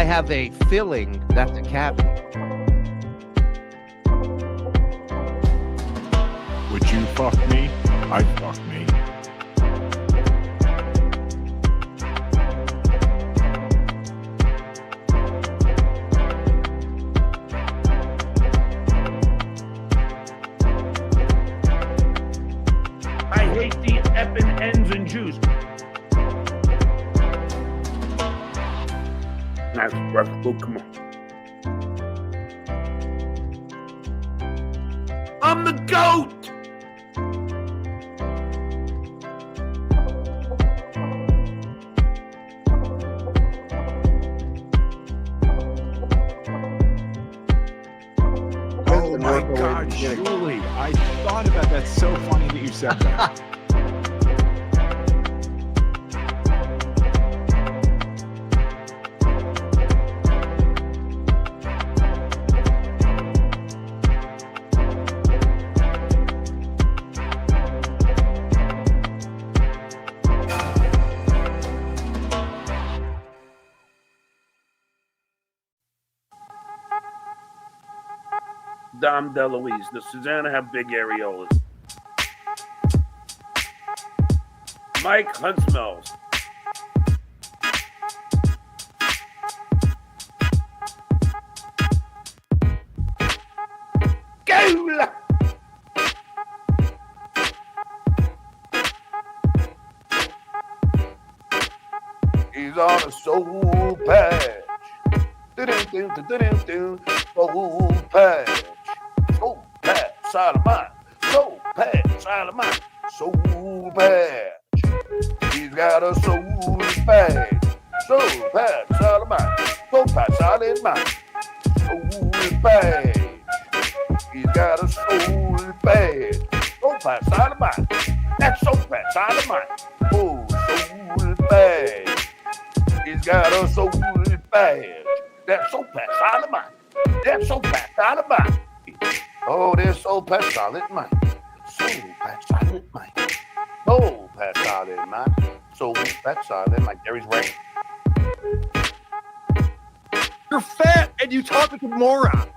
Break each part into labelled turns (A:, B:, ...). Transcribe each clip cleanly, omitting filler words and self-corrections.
A: I have a feeling that's a cavity.
B: Would you fuck me? I'd fuck me.
C: I hate the effing ends and juice. Nice breakfast. Oh, come on. I'm the goat.
B: Oh my God, Shuli! I thought about that. So funny that you said that.
C: Dom DeLuise. The Susanna have big areolas. Mike Huntsmells. Goal! He's on a soul patch. Soul patch. Soul patch, side of mine. Soul patch, side of mine. Soul patch. He's got a soul patch. Soul patch, side of mine. Soul patch, side of mine. Soul patch. He's got a soul patch. Soul patch, side of mine. That's soul patch, side of mine. Oh, soul patch. He's got a soul patch. That soul patch, side of mine. That soul patch, side of mine. Oh, there's soul patch, solid mine. Soul patch, solid mine. Soul patch, solid mine. Soul patch, solid mine. Gary's right.
D: You're fat and you talk like a moron.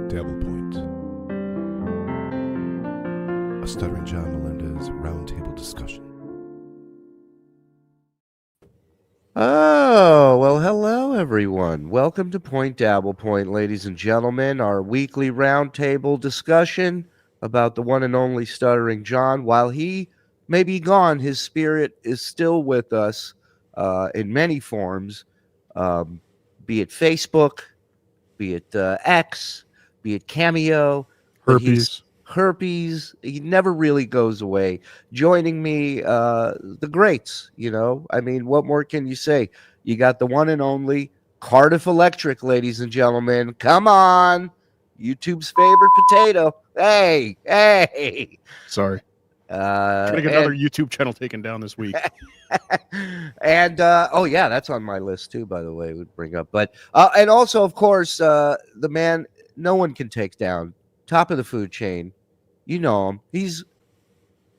E: DabblePoint. A Stuttering John Melendez roundtable discussion.
A: Oh, well, hello, everyone. Welcome to DabblePoint, ladies and gentlemen, our weekly roundtable discussion about the one and only Stuttering John. While he may be gone, his spirit is still with us in many forms, be it Facebook, be it X, be it Cameo, herpes. He never really goes away. Joining me, the greats, you know. I mean, what more can you say? You got the one and only Cardiff Electric, ladies and gentlemen. Come on. YouTube's favorite potato. Hey.
B: Sorry. Gonna get another YouTube channel taken down this week.
A: And oh yeah, that's on my list too, by the way, would bring up. But and also, of course, the man no one can take down, top of the food chain. You know him. He's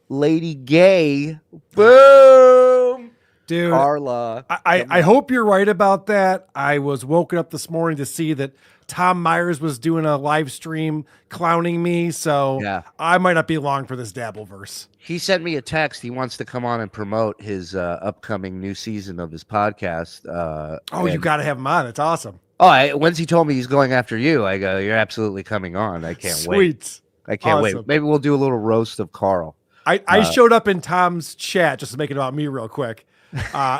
A: Lady Gay. Boom.
D: Dude,
A: Carla.
D: I hope you're right about that. I was woken up this morning to see that Tom Myers was doing a live stream clowning me, so
A: yeah.
D: I might not be long for this Dabbleverse.
A: He sent me a text. He wants to come on and promote his upcoming new season of his podcast.
D: You got to have him on. It's awesome.
A: Oh, once he told me he's going after you, I go, you're absolutely coming on. I can't wait. I can't wait. Maybe we'll do a little roast of Karl.
D: I showed up in Tom's chat just to make it about me real quick.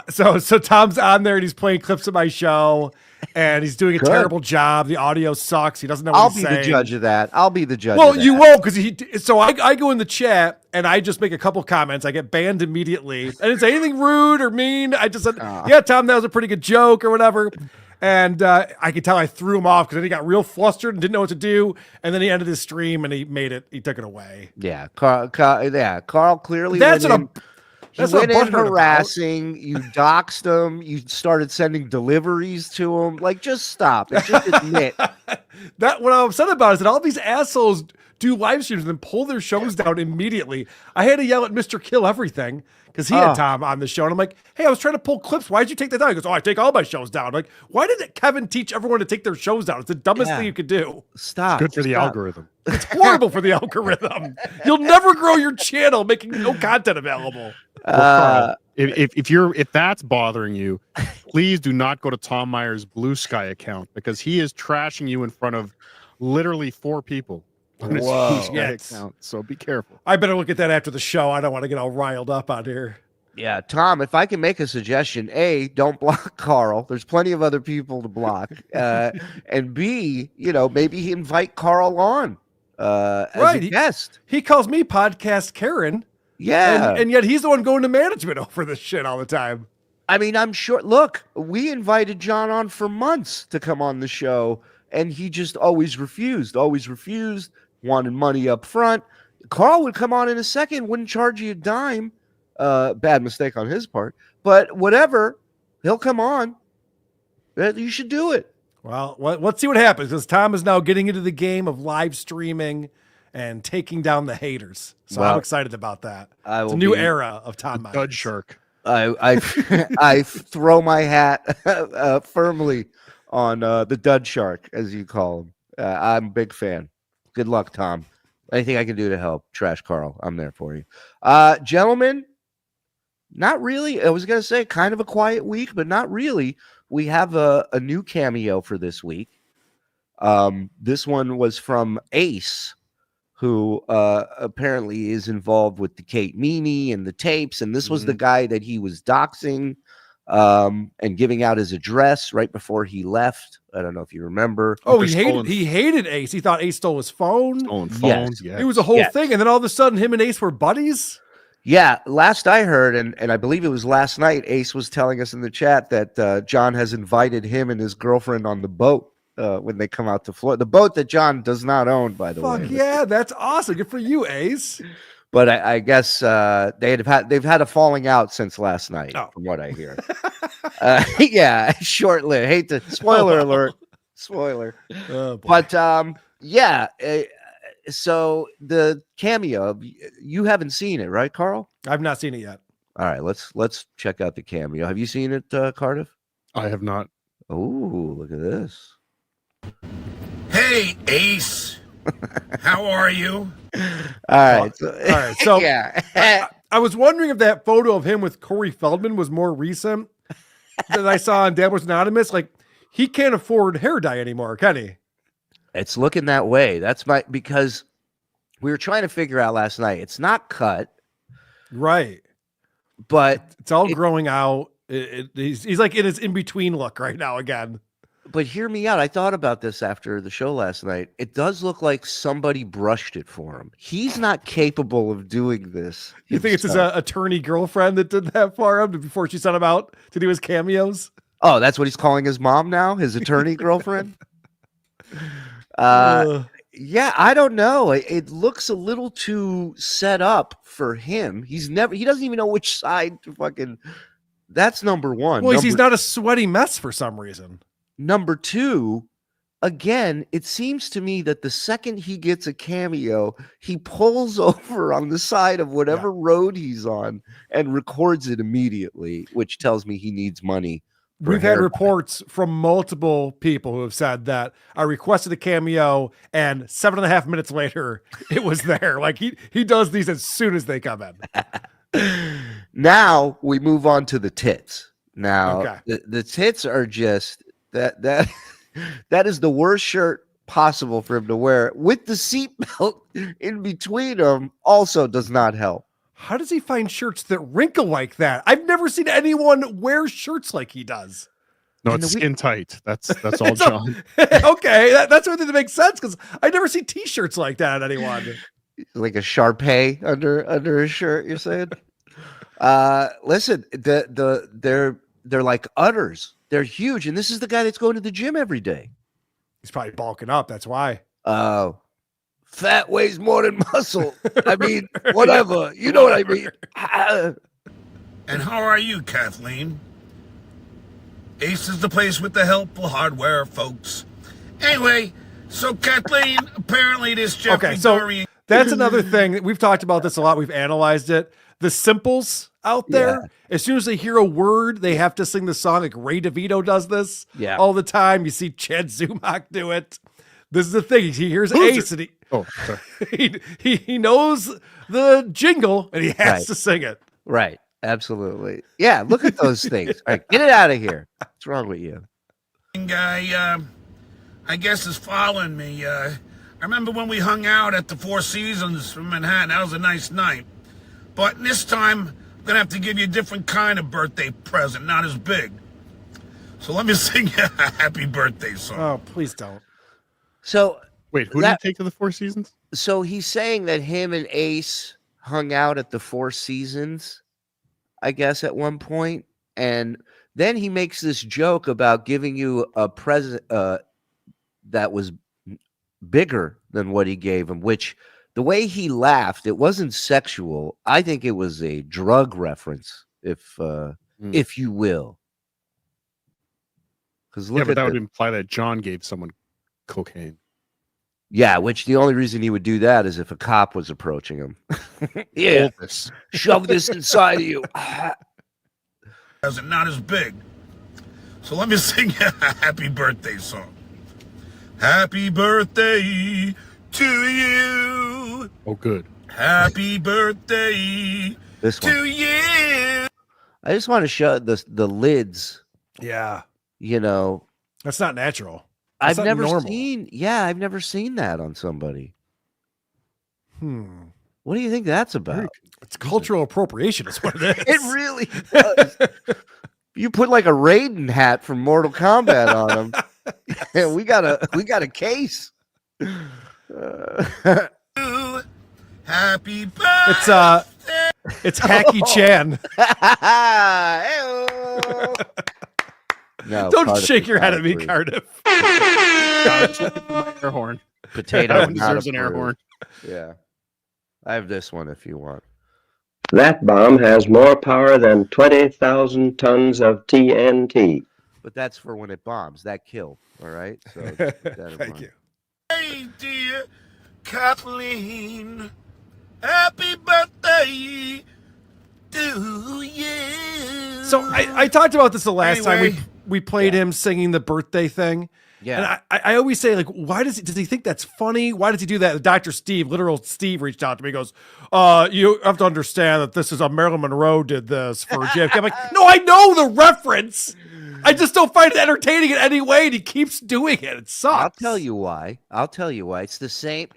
D: So Tom's on there and he's playing clips of my show. and he's doing a
A: Good.
D: terrible job. The audio sucks. He doesn't know what
A: I'll
D: he's
A: be
D: saying.
A: the judge of that. I'll be the judge.
D: Well,
A: of that.
D: you won't, because so I go in the chat and I just make a couple comments. I get banned immediately. I didn't say anything rude or mean. I just said, yeah, Tom, that was a pretty good joke or whatever. And I could tell I threw him off because then he got real flustered and didn't know what to do. And then he ended his stream and he took it away.
A: Yeah, Karl clearly
D: That's
A: went
D: what
A: in,
D: that's
A: he
D: what
A: went
D: I'm
A: in
D: butthurt
A: harassing. You doxed him. You started sending deliveries to him. Like, just stop and just admit.
D: That what I'm upset about is that all these assholes do live streams and then pull their shows down immediately. I had to yell at Mr. Kill Everything because he had Tom on the show. And I'm like, hey, I was trying to pull clips. Why'd you take that down? He goes, oh, I take all my shows down. I'm like, why did Kevin teach everyone to take their shows down? It's the dumbest thing you could do.
A: Stop.
B: Good for the algorithm.
D: It's horrible for the algorithm. You'll never grow your channel making no content available.
B: Karl, if that's bothering you, please do not go to Tom Meyer's Blue Sky account because he is trashing you in front of literally 4 people on his Blue Sky account. So be careful.
D: I better look at that after the show. I don't want to get all riled up on here.
A: Yeah, Tom, if I can make a suggestion, A, don't block Karl. There's plenty of other people to block. And B, maybe invite Karl on as a guest.
D: He calls me Podcast Karen.
A: Yeah.
D: And yet he's the one going to management over this shit all the time.
A: I mean, I'm sure. Look, we invited John on for months to come on the show, and he just always refused, wanted money up front. Karl would come on in a second, wouldn't charge you a dime. Bad mistake on his part, but whatever, he'll come on. You should do it.
D: Well, let's see what happens, because Tom is now getting into the game of live streaming and taking down the haters. So I'm excited about that. It's a new era of Tom Myers.
B: Dud Shark.
A: I throw my hat firmly on the Dud Shark, as you call him. I'm a big fan. Good luck, Tom. Anything I can do to help trash Karl, I'm there for you. Gentlemen, not really. I was going to say kind of a quiet week, but not really. We have a new cameo for this week. This one was from Ace, who apparently is involved with the Kate Meany and the tapes. And this was the guy that he was doxing and giving out his address right before he left. I don't know if you remember.
D: Oh, he hated Ace. He thought Ace stole his phone.
B: Stolen phones.
A: Yes.
B: Yeah.
D: It was a whole thing. And then all of a sudden, him and Ace were buddies.
A: Yeah, last I heard, and I believe it was last night, Ace was telling us in the chat that John has invited him and his girlfriend on the boat when they come out to Florida. The boat that John does not own, by the way.
D: Fuck yeah, that's awesome. Good for you, Ace.
A: But I guess they've had a falling out since last night, from what I hear. Yeah, short-lived. Hate to spoiler alert. Spoiler.
D: Oh, boy.
A: But yeah. So the cameo, you haven't seen it, right, Karl?
D: I've not seen it yet.
A: All right, let's check out the cameo. Have you seen it, Cardiff?
B: I have not.
A: Oh, look at this.
F: Hey, Ace. How are you?
A: All right.
D: So
A: yeah.
D: I was wondering if that photo of him with Corey Feldman was more recent that I saw on Dabbleverse Anonymous. Like, he can't afford hair dye anymore, can he?
A: It's looking that way. Because we were trying to figure out last night. It's not cut.
D: Right.
A: But
D: it's all growing out. He's like in his in-between look right now again.
A: But hear me out. I thought about this after the show last night. It does look like somebody brushed it for him. He's not capable of doing this.
D: You think it's his attorney girlfriend that did that for him before she sent him out to do his cameos?
A: Oh, that's what he's calling his mom now? His attorney girlfriend? Yeah, I don't know. It looks a little too set up for him. He doesn't even know which side to fucking. That's number one.
D: Well, he's not a sweaty mess for some reason.
A: Number two, again, it seems to me that the second he gets a cameo, he pulls over on the side of whatever road he's on and records it immediately, which tells me he needs money.
D: We've had reports from multiple people who have said that I requested a cameo and 7.5 minutes later it was there. Like he does these as soon as they come in.
A: Now we move on to the tits. Now the tits are just that is the worst shirt possible for him to wear with the seatbelt in between them. Also does not help.
D: How does he find shirts that wrinkle like that? I've never seen anyone wear shirts like he does.
B: No,
A: And
B: it's
A: the
B: skin tight. That's all, John.
D: Okay, that's something that makes sense because I never see T-shirts like that on anyone.
A: like a Sharpay under his shirt, you're saying? Listen, they're like udders. They're huge, and this is the guy that's going to the gym every day.
D: He's probably bulking up. That's why.
A: Oh, fat weighs more than muscle. I mean, whatever. You know what I mean?
F: And how are you, Kathleen? Ace is the place with the helpful hardware, folks. Anyway, so Kathleen, apparently this Jeffrey Dorian...
D: That's another thing. We've talked about this a lot. We've analyzed it. The simples out there, as soon as they hear a word, they have to sing the song. Like Ray DeVito does this all the time. You see Chad Zumach do it. This is the thing. He hears Ace and he knows the jingle and he has to sing it.
A: Right. Absolutely. Yeah. Look at those things. All right, get it out of here. What's wrong with you?
F: Guy, I guess is following me. I remember when we hung out at the Four Seasons from Manhattan. That was a nice night. But this time, I'm going to have to give you a different kind of birthday present, not as big. So let me sing you a happy birthday song.
D: Oh, please don't.
A: So,
B: wait, who did you take to the Four Seasons?
A: So he's saying that him and Ace hung out at the Four Seasons, I guess, at one point. And then he makes this joke about giving you a present that was bigger than what he gave him, which the way he laughed, it wasn't sexual. I think it was a drug reference, if you will. Because
B: but that would imply that John gave someone cocaine.
A: Yeah, which the only reason he would do that is if a cop was approaching him. Yeah, shove this inside of you.
F: Not as big. So let me sing you a happy birthday song. Happy birthday to you.
B: Oh, good.
F: Happy birthday to you.
A: I just want to show the lids.
D: Yeah.
A: You know.
D: That's not natural.
A: I've never seen that on somebody. What do you think that's about?
D: It's cultural appropriation is what it is.
A: It really does. You put like a Raiden hat from Mortal Kombat on him. Yeah, we got a case.
F: Happy birthday.
D: It's Hacky Chan.
A: No,
D: don't shake your head at me, Cardiff.
B: My air horn.
A: Potato
B: deserves an air horn.
A: Yeah, I have this one if you want.
G: That bomb has more power than 20,000 tons of TNT.
A: But that's for when it bombs. That killed. All right. So
D: thank you.
F: Hey, dear Kathleen, happy birthday to you.
D: So I talked about this the last time we played him singing the birthday thing.
A: Yeah.
D: And I always say, like, why does he think that's funny? Why does he do that? Dr. Steve, literal Steve, reached out to me. He goes, you have to understand that this is a Marilyn Monroe did this for JFK. I'm like, no, I know the reference. I just don't find it entertaining in any way. And he keeps doing it. It sucks.
A: I'll tell you why. It's the same.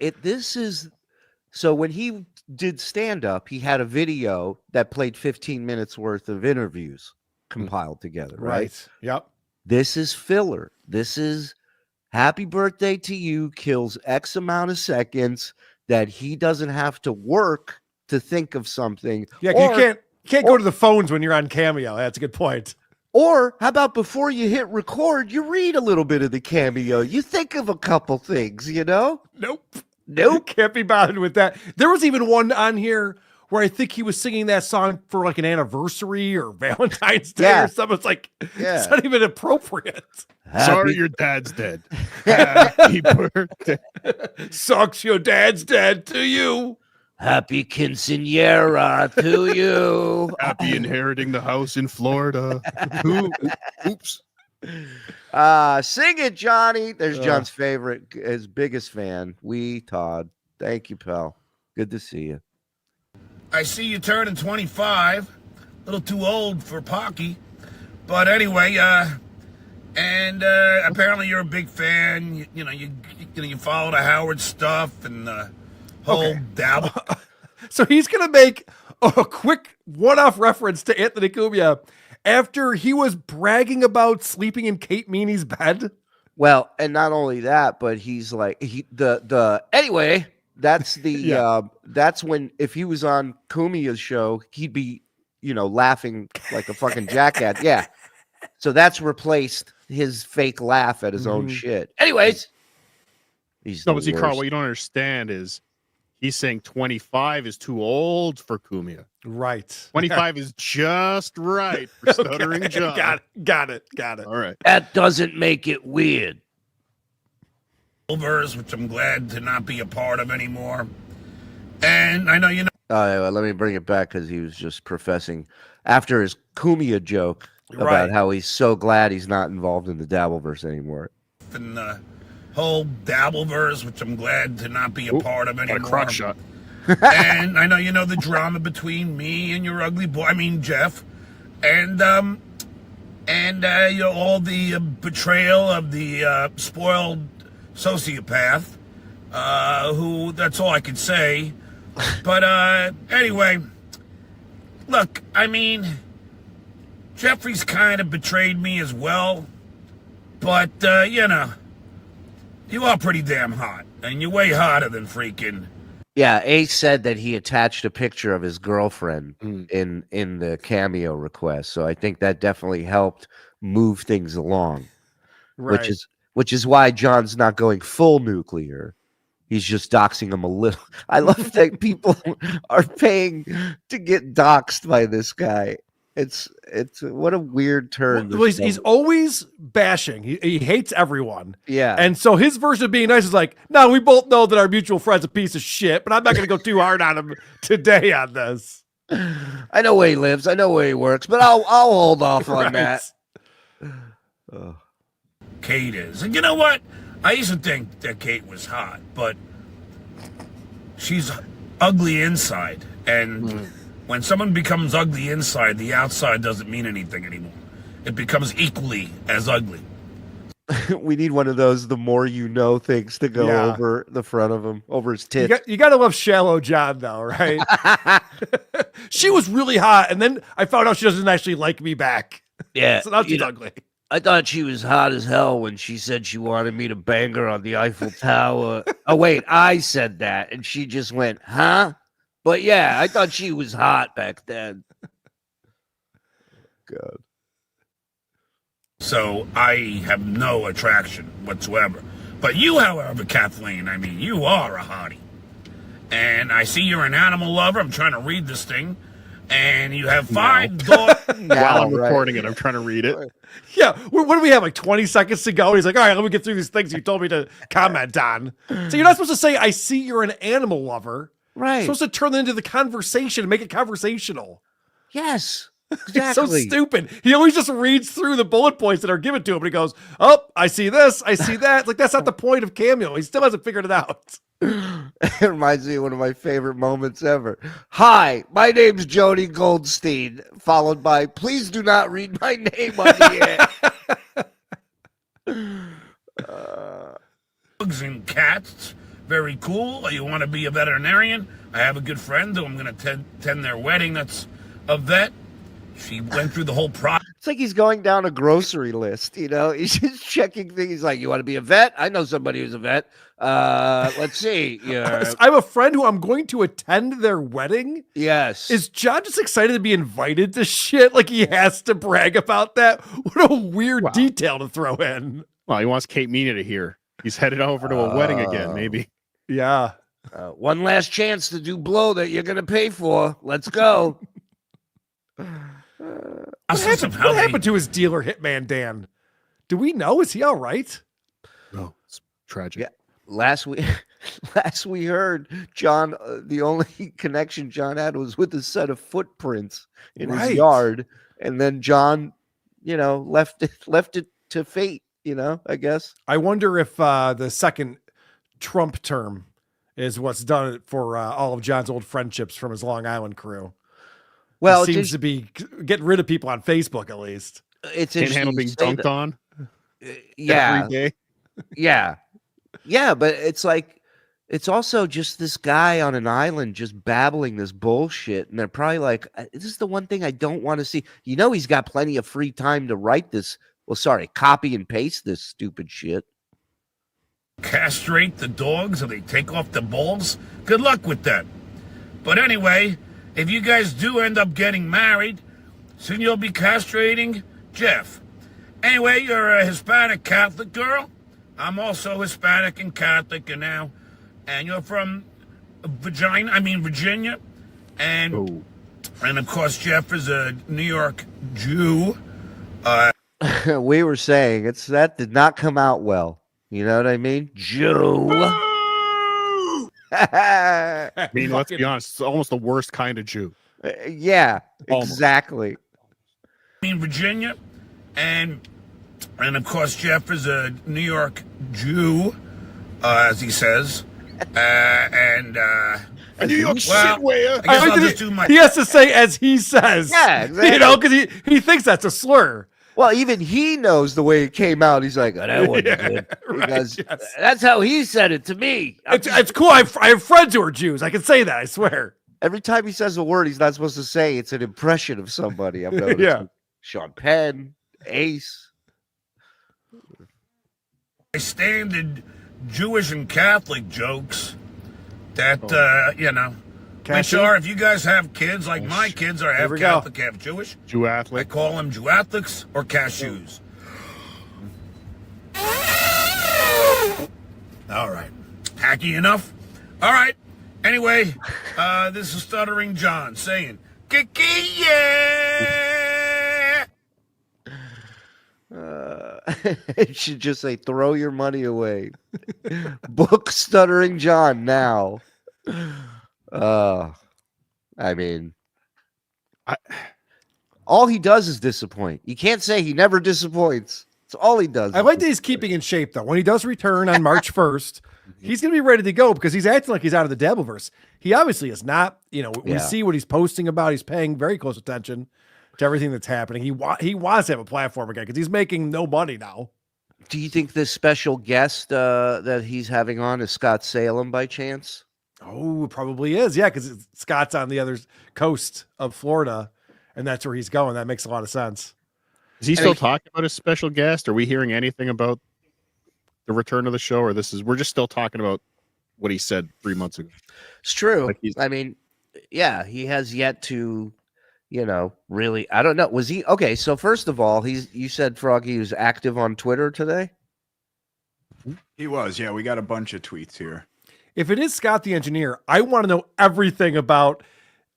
A: So when he did stand up, he had a video that played 15 minutes worth of interviews compiled together. Right.
D: Yep.
A: This is filler. This is happy birthday to you kills X amount of seconds that he doesn't have to work to think of something.
D: Yeah, you can't go to the phones when you're on Cameo. That's a good point.
A: Or how about before you hit record, you read a little bit of the Cameo. You think of a couple things, you know?
D: Nope. Can't be bothered with that. There was even one on here where I think he was singing that song for like an anniversary or Valentine's Day or something. It's like, it's not even appropriate.
B: Sorry, your dad's dead. Happy birthday.
D: Sucks your dad's dead to you.
A: Happy quinceañera to you.
B: Happy inheriting the house in Florida. Oops.
A: Sing it, Johnny. There's John's favorite, his biggest fan. Todd. Thank you, pal. Good to see you.
F: I see you turning 25. A little too old for Pocky. But anyway, and apparently you're a big fan. You follow the Howard stuff and the whole dabble.
D: So he's going to make a quick one-off reference to Anthony Cumia after he was bragging about sleeping in Kate Meany's bed.
A: Well, and not only that, but he's like anyway, that's the that's when if he was on Cumia's show, he'd be, laughing like a fucking jackass. Yeah. So that's replaced his fake laugh at his own shit. Anyways,
B: but see, Karl, what you don't understand is he's saying 25 is too old for Cumia.
D: Right.
B: 25 is just right for Stuttering John.
D: Got it.
B: All right.
A: That doesn't make it weird.
F: Dabbleverse, which I'm glad to not be a part of anymore. And I know you know.
A: Let me bring it back because he was just professing after his Cumia joke about how he's so glad he's not involved in the Dabbleverse anymore.
F: And the whole Dabbleverse, which I'm glad to not be a part of anymore.
B: A crock shot.
F: And I know you know the drama between me and your ugly boy. I mean Jeff, and all the betrayal of the spoiled sociopath. Who? That's all I could say. But anyway, look. I mean, Jeffrey's kind of betrayed me as well. But you are pretty damn hot, and you're way hotter than freaking.
A: Yeah, Ace said that he attached a picture of his girlfriend in the cameo request, so I think that definitely helped move things along.
D: Right.
A: Which is why John's not going full nuclear. He's just doxing him a little. I love that people are paying to get doxed by this guy. It's what a weird turn.
D: Well, he's always bashing. He hates everyone.
A: Yeah.
D: And so his version of being nice is like, no, we both know that our mutual friend's a piece of shit, but I'm not going to go too hard on him today on this.
A: I know where he lives. I know where he works, but I'll hold off on that.
F: Kate is. And you know what? I used to think that Kate was hot, but she's ugly inside. And when someone becomes ugly inside, the outside doesn't mean anything anymore. It becomes equally as ugly.
A: We need one of those the more you know things to go over the front of him, over his tits.
D: You got to love Shallow John, though, right? She was really hot, and then I found out she doesn't actually like me back.
A: Yeah.
D: So now she's ugly.
A: I thought she was hot as hell when she said she wanted me to bang her on the Eiffel Tower. Oh, wait, I said that, and she just went, huh? But yeah, I thought she was hot back then. God.
F: So I have no attraction whatsoever. But you, however, Kathleen, I mean, you are a hottie. And I see you're an animal lover. I'm trying to read this thing. And you have 5 daughters.
B: While I'm recording it, I'm trying to read it.
D: Yeah. What do we have, like 20 seconds to go? And he's like, all right, let me get through these things you told me to comment on. So you're not supposed to say, I see you're an animal lover.
A: Right.
D: You're supposed to turn that into the conversation and make it conversational.
A: Yes.
D: Exactly. It's so stupid. He always just reads through the bullet points that are given to him, and he goes, oh, I see this, I see that. Like, that's not the point of Cameo. He still hasn't figured it out.
A: It reminds me of one of my favorite moments ever. Hi, my name's Jody Goldstein, followed by, please do not read my name on the air.
F: Dogs and cats, very cool. You want to be a veterinarian? I have a good friend who I'm going to attend their wedding. That's a vet. She went through the whole process.
A: It's like he's going down a grocery list, He's just checking things. He's like, you want to be a vet? I know somebody who's a vet. Let's see.
D: I have a friend who I'm going to attend their wedding.
A: Yes.
D: Is John just excited to be invited to shit? Like he has to brag about that? What a weird detail to throw in.
B: Well, he wants Kate Meany to hear. He's headed over to a wedding again, maybe.
D: Yeah.
A: One last chance to do blow that you're going to pay for. Let's go.
D: What happened to his dealer hitman, Dan? Do we know? Is he all right?
B: No, it's tragic.
A: Yeah. Last we heard, John, the only connection John had was with a set of footprints in his yard. And then John, left it to fate, I guess.
D: I wonder if the second Trump term is what's done it for all of John's old friendships from his Long Island crew. Well, it seems to be getting rid of people on Facebook, at least.
A: It's
B: can't handle being dunked on.
A: Yeah.
B: Every day.
A: Yeah. Yeah, but it's like it's also just this guy on an island just babbling this bullshit, and they're probably like, this is the one thing I don't want to see. You know, he's got plenty of free time to write this. Well, sorry, copy and paste this stupid shit.
F: Castrate the dogs or they take off the balls? Good luck with that. But anyway, if you guys do end up getting married, soon you'll be castrating Jeff. Anyway, you're a Hispanic Catholic girl. I'm also Hispanic and Catholic, and you're from Virginia, and of course Jeff is a New York Jew.
A: We were saying that did not come out well. You know what I mean? Jew.
B: I mean, let's be honest, it's almost the worst kind of Jew.
A: Yeah,
B: Almost.
A: exactly.
F: Virginia, and of course Jeff is a New York Jew, as he says, and
B: A New York
F: well,
B: shitware.
F: I guess I'll just do my.
D: He has to say as he says.
A: Yeah, exactly.
D: You know, because he thinks that's a slur.
A: Well, even he knows the way it came out. He's like, oh, that wasn't good.
D: Right,
A: Because
D: yes.
A: that's how he said it to me.
D: It's cool. I have friends who are Jews. I can say that. I swear.
A: Every time he says a word he's not supposed to say, it's an impression of somebody. I've noticed.
D: Yeah.
A: Sean Penn, Ace.
F: Standard Jewish and Catholic jokes that which are, if you guys have kids like my kids are half
D: we go.
F: Catholic, half Jewish,
B: Jew
F: I
B: athlete.
F: call them Jewathlics or cashews. All right, hacky enough. All right. Anyway, this is Stuttering John saying, "Kiki yeah."
A: It should just say, throw your money away. Book Stuttering John now. I mean, all he does is disappoint. You can't say he never disappoints. It's all he does.
D: I like that he's keeping in shape, though. When he does return on March 1st, he's going to be ready to go because he's acting like he's out of the Dabbleverse. He obviously is not. You know, we see what he's posting about. He's paying very close attention to everything that's happening. He wants to have a platform again because he's making no money now.
A: Do you think this special guest that he's having on is Scott Salem by chance?
D: Oh, it probably is. Yeah, because Scott's on the other coast of Florida, and that's where he's going. That makes a lot of sense.
B: Is he still talking about his special guest? Are we hearing anything about the return of the show, or we're just still talking about what he said 3 months ago?
A: It's true.
B: Like
A: I mean, yeah, he has yet to, really. I don't know. Was he okay? So first of all, you said Froggy was active on Twitter today.
H: He was. Yeah, we got a bunch of tweets here.
D: If it is Scott the engineer, I want to know everything about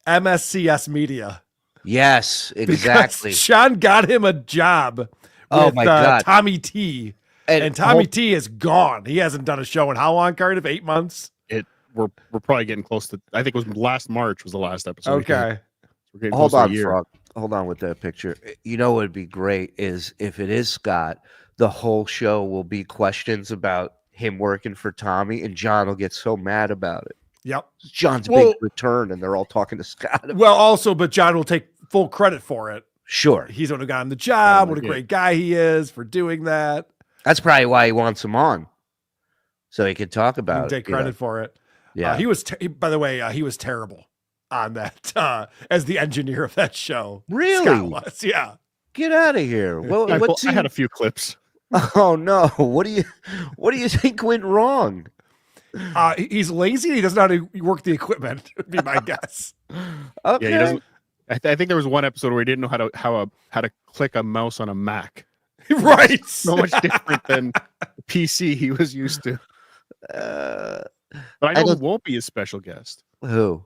D: MSCS Media.
A: Yes, exactly.
D: Because Sean got him a job with
A: my God.
D: Tommy T. And Tommy T is gone. He hasn't done a show in how long, Cardiff? 8 months?
B: We're probably getting close to. I think it was last March was the last episode.
D: Okay.
B: We're getting
A: Hold
B: close to
A: on,
B: a year.
A: Frog. Hold on with that picture. You know what would be great is if it is Scott, the whole show will be questions about him working for Tommy, and John will get so mad about it.
D: Yep.
A: John's big return, and they're all talking to Scott.
D: Well, also, but John will take full credit for it.
A: Sure.
D: He's the one who got him the job. What a great guy he is for doing that.
A: That's probably why he wants him on, so he could talk
D: He
A: about
D: can
A: it.
D: take credit for it.
A: Yeah.
D: He was, by the way, he was terrible on that as the engineer of that show.
A: Really?
D: Scott was, yeah.
A: Get out of here. Well,
B: I had a few clips.
A: Oh no! What do you think went wrong?
D: He's lazy. He doesn't know how to work the equipment. Would be my guess.
A: Okay.
B: Yeah, he doesn't. I think there was one episode where he didn't know how to click a mouse on a Mac.
D: Right.
B: So much different than the PC he was used to. But I know who won't be his special guest.
A: Who?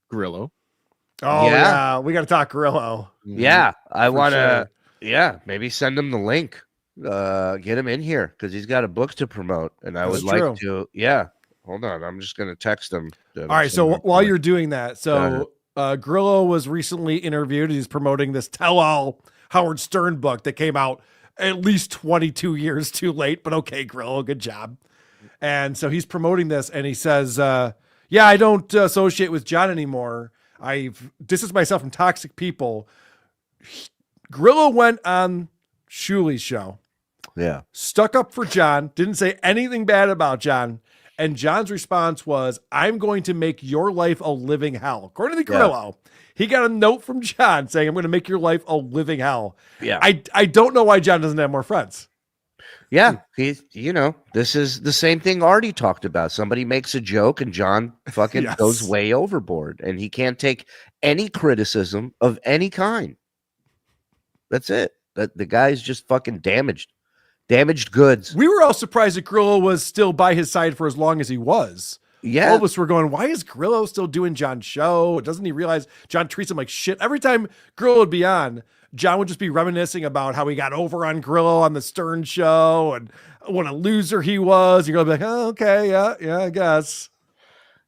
B: Grillo.
D: Oh yeah, we got to talk Grillo.
A: Yeah, I want to.
D: sure.
A: Yeah, maybe send him the link. Get him in here because he's got a book to promote, and I
D: That's
A: would like to. Yeah, hold on. I'm just gonna text him.
D: All right. So while you're doing that, Grillo was recently interviewed. He's promoting this tell-all Howard Stern book that came out at least 22 years too late. But okay, Grillo, good job. And so he's promoting this, and he says, "Yeah, I don't associate with John anymore. I've distanced myself from toxic people." Grillo went on Shuli's show.
A: Yeah.
D: Stuck up for John, didn't say anything bad about John, And John's response was, I'm going to make your life a living hell. According to the Grillo, he got a note from John saying, I'm going to make your life a living hell.
A: Yeah.
D: I don't know why John doesn't have more friends.
A: Yeah, this is the same thing Artie talked about. Somebody makes a joke and John fucking goes way overboard, and he can't take any criticism of any kind. That's it. The guy's just fucking damaged goods.
D: We were all surprised that Grillo was still by his side for as long as he was.
A: Yeah.
D: All of us were going, why is Grillo still doing John's show? Doesn't he realize John treats him like shit? Every time Grillo would be on, John would just be reminiscing about how he got over on Grillo on the Stern show and what a loser he was. You're going to be like, oh, okay, yeah, I guess.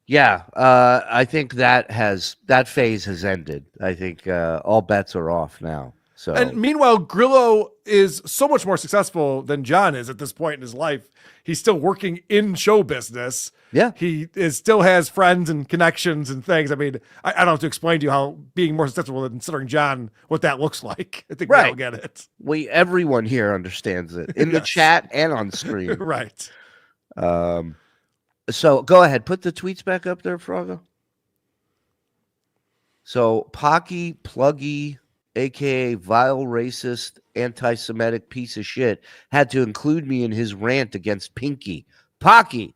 A: Yeah, I think that phase has ended. I think all bets are off now. So,
D: and meanwhile, Grillo is so much more successful than John is at this point in his life. He's still working in show business.
A: Yeah.
D: He still has friends and connections and things. I mean, I don't have to explain to you how being more successful than Stuttering John, what that looks like. I think we all get it.
A: Everyone here understands it in the chat and on screen.
D: Right.
A: So go ahead, put the tweets back up there, Froggo. So Pocky Pluggy, aka vile racist, anti-Semitic piece of shit, had to include me in his rant against Pinky. Pocky.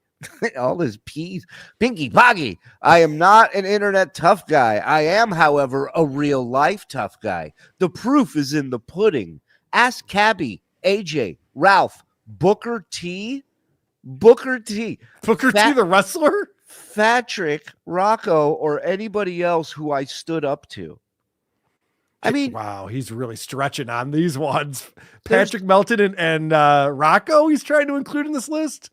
A: All his P's. Pinky, Pocky. I am not an internet tough guy. I am, however, a real life tough guy. The proof is in the pudding. Ask Cabby, AJ, Ralph, Booker T. Booker T,
D: the wrestler?
A: Patrick, Rocco, or anybody else who I stood up to. I mean,
D: wow, he's really stretching on these ones. Patrick Melton and Rocco he's trying to include in this list?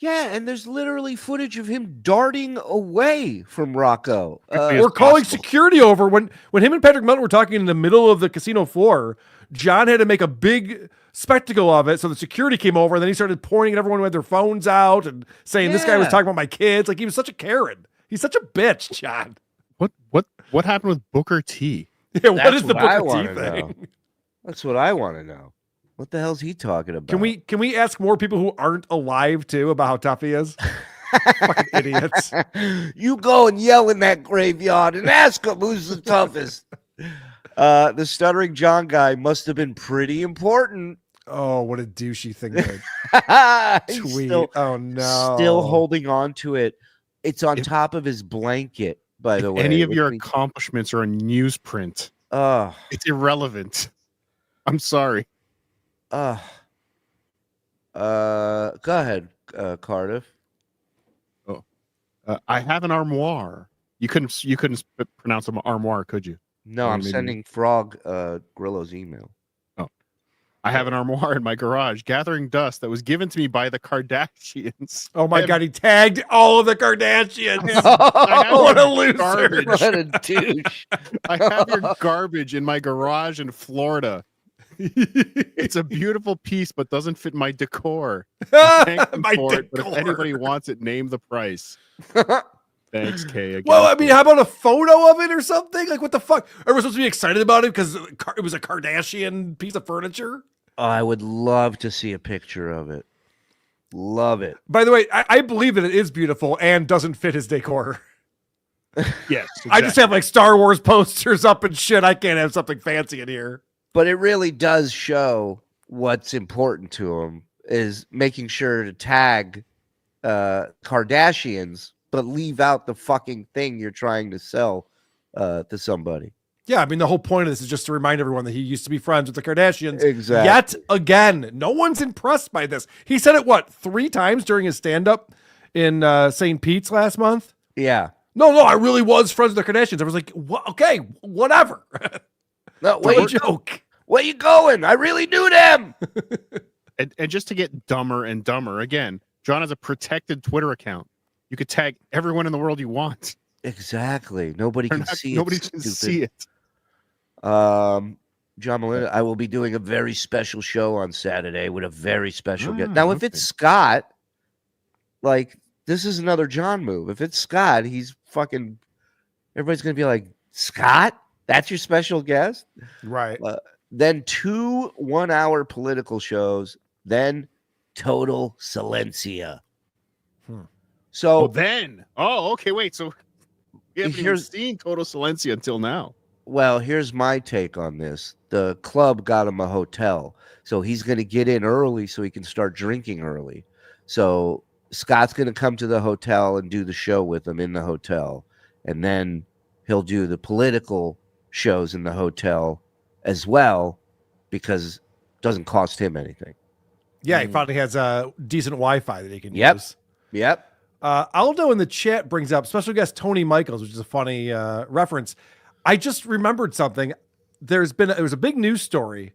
A: Yeah, and there's literally footage of him darting away from Rocco.
D: Or calling security over. When him and Patrick Melton were talking in the middle of the casino floor, John had to make a big spectacle of it, so the security came over, and then he started pointing at everyone who had their phones out and saying, this guy was talking about my kids. Like, he was such a Karen. He's such a bitch, John.
B: What happened with Booker T?
D: Yeah, what is the Booker T thing?
A: That's what I want to know. What the hell's he talking about?
D: Can we ask more people who aren't alive too about how tough he is? Fucking idiots.
A: You go and yell in that graveyard and ask him who's the toughest. The Stuttering John guy must have been pretty important.
D: Oh, what a douchey thing to tweet. Oh no.
A: Still holding on to it. It's on top of his blanket, by the way.
B: Any of your accomplishments are in newsprint. It's irrelevant. I'm sorry.
A: Go ahead, Cardiff.
B: Oh, I have an armoire. You couldn't pronounce an armoire, could you?
A: No, I'm sending Frog Grillo's email.
B: Oh, I have an armoire in my garage, gathering dust that was given to me by the Kardashians.
D: Oh my God, he tagged all of the Kardashians.
B: What
D: a loser!
B: Garbage.
A: What a douche!
B: I have your garbage in my garage in Florida. It's a beautiful piece, but doesn't fit my decor. Thank you for it, but if anybody wants it, name the price. Thanks, Kay. Again.
D: Well, I mean, how about a photo of it or something? Like, what the fuck? Are we supposed to be excited about it because it was a Kardashian piece of furniture?
A: Oh, I would love to see a picture of it. Love it.
D: By the way, I believe that it is beautiful and doesn't fit his decor.
B: Yes, exactly.
D: I just have like Star Wars posters up and shit. I can't have something fancy in here.
A: But it really does show what's important to him is making sure to tag Kardashians, but leave out the fucking thing you're trying to sell to somebody.
D: Yeah, I mean, the whole point of this is just to remind everyone that he used to be friends with the Kardashians.
A: Exactly.
D: Yet again, no one's impressed by this. He said it, 3 times during his stand-up in St. Pete's last month?
A: Yeah.
D: No, I really was friends with the Kardashians. I was like, okay, whatever.
A: No,
D: where joke.
A: Where you going? I really knew them.
B: And just to get dumber and dumber, again, John has a protected Twitter account. You could tag everyone in the world you want.
A: Exactly. Nobody can see it.
B: Nobody can see it.
A: John Melendez, I will be doing a very special show on Saturday with a very special guest. Now, if it's Scott, like, this is another John move. If it's Scott, he's fucking, everybody's going to be like, Scott? That's your special guest?
D: Right.
A: Then 2 1-hour political shows, then total silencia. So
B: okay, wait. So we haven't even seen Toto Silencia until now.
A: Well, here's my take on this. The club got him a hotel, so he's going to get in early so he can start drinking early. So Scott's going to come to the hotel and do the show with him in the hotel, and then he'll do the political shows in the hotel as well because it doesn't cost him anything.
D: Yeah, he finally has a decent Wi-Fi that he can use.
A: Yep.
D: Aldo in the chat brings up special guest Tony Michaels, which is a funny reference. I just remembered something. There was a big news story,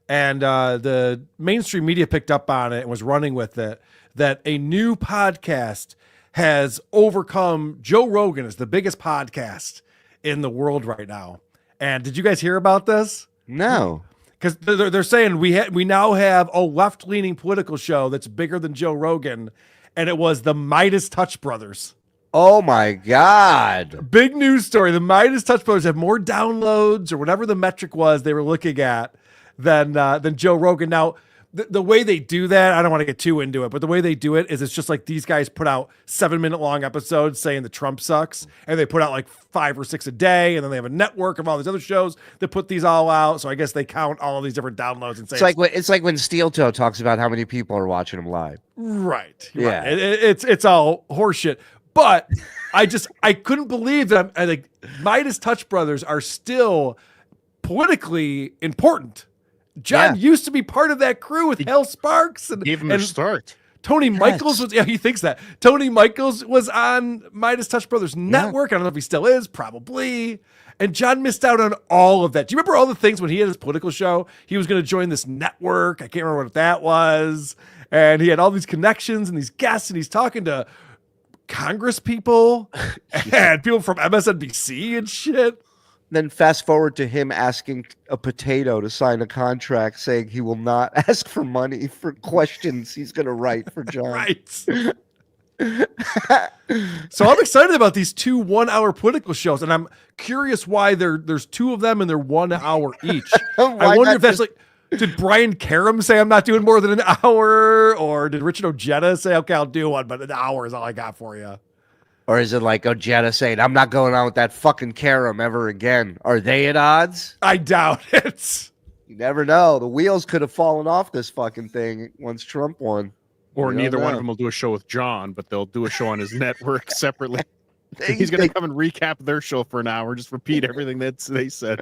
D: and the mainstream media picked up on it and was running with it, that a new podcast has overcome Joe Rogan as the biggest podcast in the world right now. And did you guys hear about this?
A: No.
D: Because they're saying we now have a left-leaning political show that's bigger than Joe Rogan, and it was the Midas Touch Brothers.
A: Oh my God.
D: Big news story. The Midas Touch Brothers have more downloads or whatever the metric was they were looking at than Joe Rogan. Now, the way they do that, I don't want to get too into it, but the way they do it is it's just like these guys put out 7-minute long episodes saying that Trump sucks, and they put out like 5 or 6 a day, and then they have a network of all these other shows that put these all out. So I guess they count all of these different downloads and say
A: it's like when Steel Toe talks about how many people are watching him live.
D: Right.
A: Yeah.
D: Right. It's all horseshit. But I couldn't believe that like Midas Touch Brothers are still politically important. John used to be part of that crew with Hal Sparks and
B: gave him a start.
D: Tony Michaels was, he thinks that. Tony Michaels was on Midas Touch Brothers Network. I don't know if he still is, probably. And John missed out on all of that. Do you remember all the things when he had his political show? He was going to join this network. I can't remember what that was. And he had all these connections and these guests, and he's talking to Congress people and people from MSNBC and shit.
A: Then fast forward to him asking a potato to sign a contract saying he will not ask for money for questions he's going to write for John.
D: Right. So I'm excited about these 2 1-hour political shows, and I'm curious why there's 2 of them and they're 1 hour each. I wonder if that's like, did Brian Karam say I'm not doing more than an hour, or did Richard Ojeda say, okay, I'll do one, but an hour is all I got for you?
A: Or is it like Ojeda saying, I'm not going on with that fucking Karam ever again? Are they at odds?
D: I doubt it.
A: You never know. The wheels could have fallen off this fucking thing once Trump won.
B: Or neither one of them will do a show with John, but they'll do a show on his network separately. He's going to come and recap their show for an hour, just repeat everything that they said.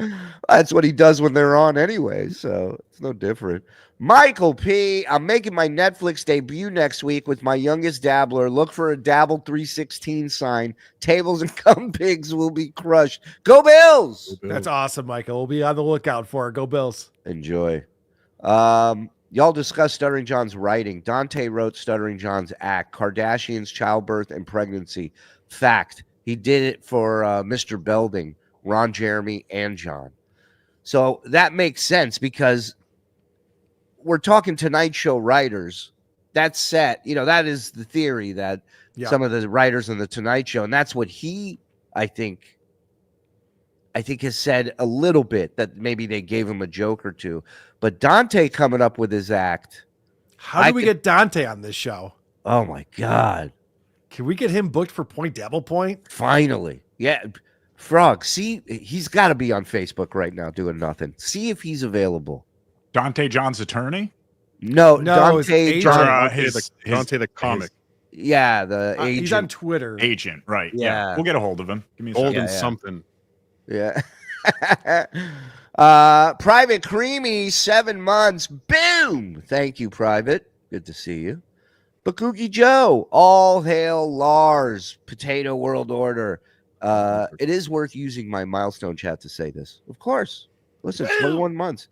A: That's what he does when they're on anyway, so it's no different. Michael P., I'm making my Netflix debut next week with my youngest dabbler. Look for a Dabble 316 sign. Tables and cum pigs will be crushed. Go Bills!
D: That's awesome, Michael. We'll be on the lookout for it. Go Bills.
A: Enjoy. Y'all discussed Stuttering John's writing. Dante wrote Stuttering John's act, Kardashian's childbirth and pregnancy. Fact, he did it for Mr. Belding, Ron Jeremy, and John. So that makes sense because we're talking Tonight Show writers. That's set. That is the theory that some of the writers on the Tonight Show, and that's what he, I think has said a little bit, that maybe they gave him a joke or two. But Dante coming up with his act.
D: How do we get Dante on this show?
A: Oh, my God.
D: Can we get him booked for DabblePoint?
A: Finally. Yeah. Frog, see, he's got to be on Facebook right now doing nothing. See if he's available.
H: Dante John's attorney?
A: No, Dante John.
B: Dante the comic.
A: The agent.
D: He's on Twitter.
H: Agent, right.
A: Yeah.
H: We'll get a hold of him. Give me a
B: Golden
H: second.
B: something.
A: Yeah. Private Creamy, 7 months. Boom. Thank you, Private. Good to see you. Bakookie Joe, all hail Lars, Potato World Order. It is worth using my milestone chat to say this. Of course. Listen, 21 months.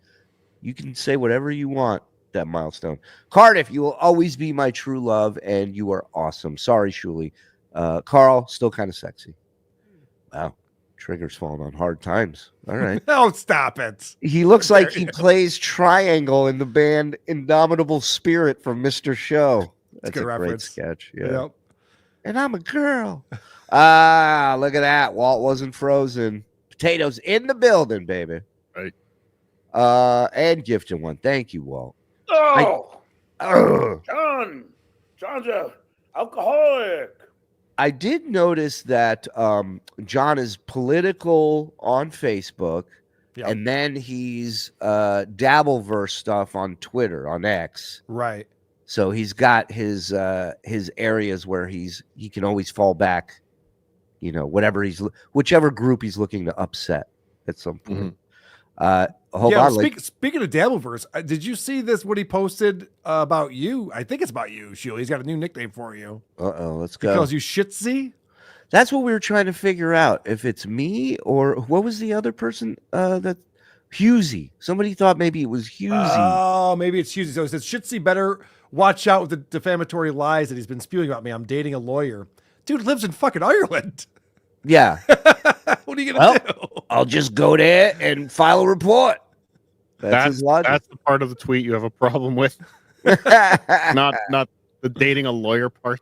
A: You can say whatever you want, that milestone. Cardiff, you will always be my true love, and you are awesome. Sorry, Shuli. Karl, still kind of sexy. Wow. Trigger's falling on hard times. All right.
D: Oh, stop it.
A: He looks like he plays triangle in the band Indomitable Spirit from Mr. Show. That's a great sketch. Yeah. Yep. And I'm a girl. Look at that. Walt wasn't frozen. Potatoes in the building, baby.
B: Right.
A: And gifted one. Thank you, Walt.
C: John's a alcoholic.
A: I did notice that John is political on Facebook,
D: Yep.
A: and then he's Dabbleverse stuff on Twitter, on X.
D: Right.
A: So he's got his areas where he can always fall back, whichever group he's looking to upset at some point. Hold
D: yeah,
A: on.
D: Speaking of Dabbleverse, did you see this? What he posted about you? I think it's about you, Shuli. He's got a new nickname for you.
A: Let's go.
D: He calls you Shitsy.
A: That's what we were trying to figure out. If it's me or what was the other person? That Husey. Somebody thought maybe it was Husey.
D: Oh, maybe it's Husey. So it says Shitsy better watch out with the defamatory lies that he's been spewing about me. I'm dating a lawyer. Dude lives in fucking Ireland.
A: Yeah.
D: What are you gonna do?
A: I'll just go there and file a report. That's his logic.
B: That's the part of the tweet you have a problem with. not the dating a lawyer part.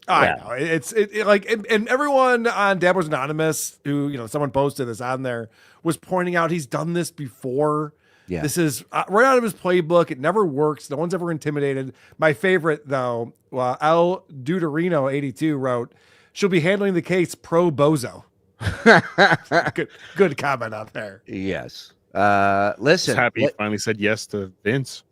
D: I know it's and everyone on Dabbler's Anonymous who someone posted this on there was pointing out he's done this before.
A: Yeah,
D: this is right out of his playbook. It never works. No one's ever intimidated. My favorite though, El Deuterino 82 wrote, "She'll be handling the case pro bozo." good comment out there.
A: Yes. Listen,
B: happy he finally said yes to Vince.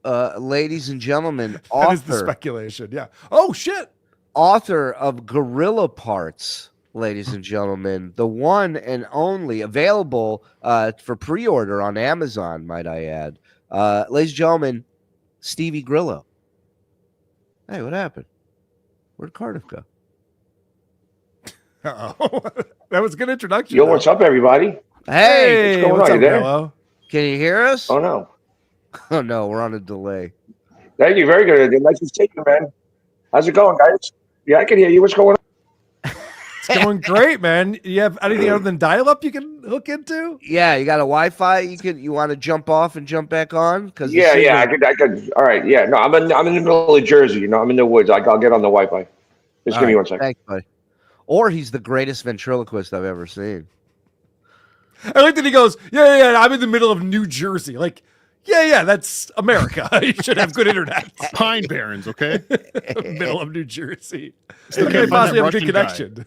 A: Ladies and gentlemen,
D: that is the speculation. Yeah. Oh shit.
A: Author of Gorilla Parts, ladies and gentlemen, the one and only, available for pre-order on Amazon, might I add. Ladies and gentlemen, Stevie Grillo. Hey, what happened? Where'd Cardiff go?
D: Uh-oh. That was a good introduction.
C: Yo, what's up, everybody?
A: Hey,
C: what's going on? You there?
D: Grillo?
A: Can you hear us?
C: Oh, no.
A: Oh, no, we're on a delay.
C: Thank you. Very good. Nice to see you, man. How's it going, guys? Yeah, I can hear you. What's going on?
D: It's going great, man. You have anything other than dial-up you can hook into?
A: Yeah, you got a Wi-Fi. You want to jump off and jump back on?
C: I could. All right. Yeah. No, I'm in the middle of Jersey. I'm in the woods. I'll get on the Wi-Fi. Just give me 1 second.
A: Thanks, buddy. Or he's the greatest ventriloquist I've ever seen.
D: I like that he goes, yeah, I'm in the middle of New Jersey. Like, yeah, that's America. You should have good internet.
B: Pine Barrens, okay?
D: Middle of New Jersey.
B: Still
D: You
B: can't
D: can't possibly have a
B: find
D: good
B: that Russian
D: connection.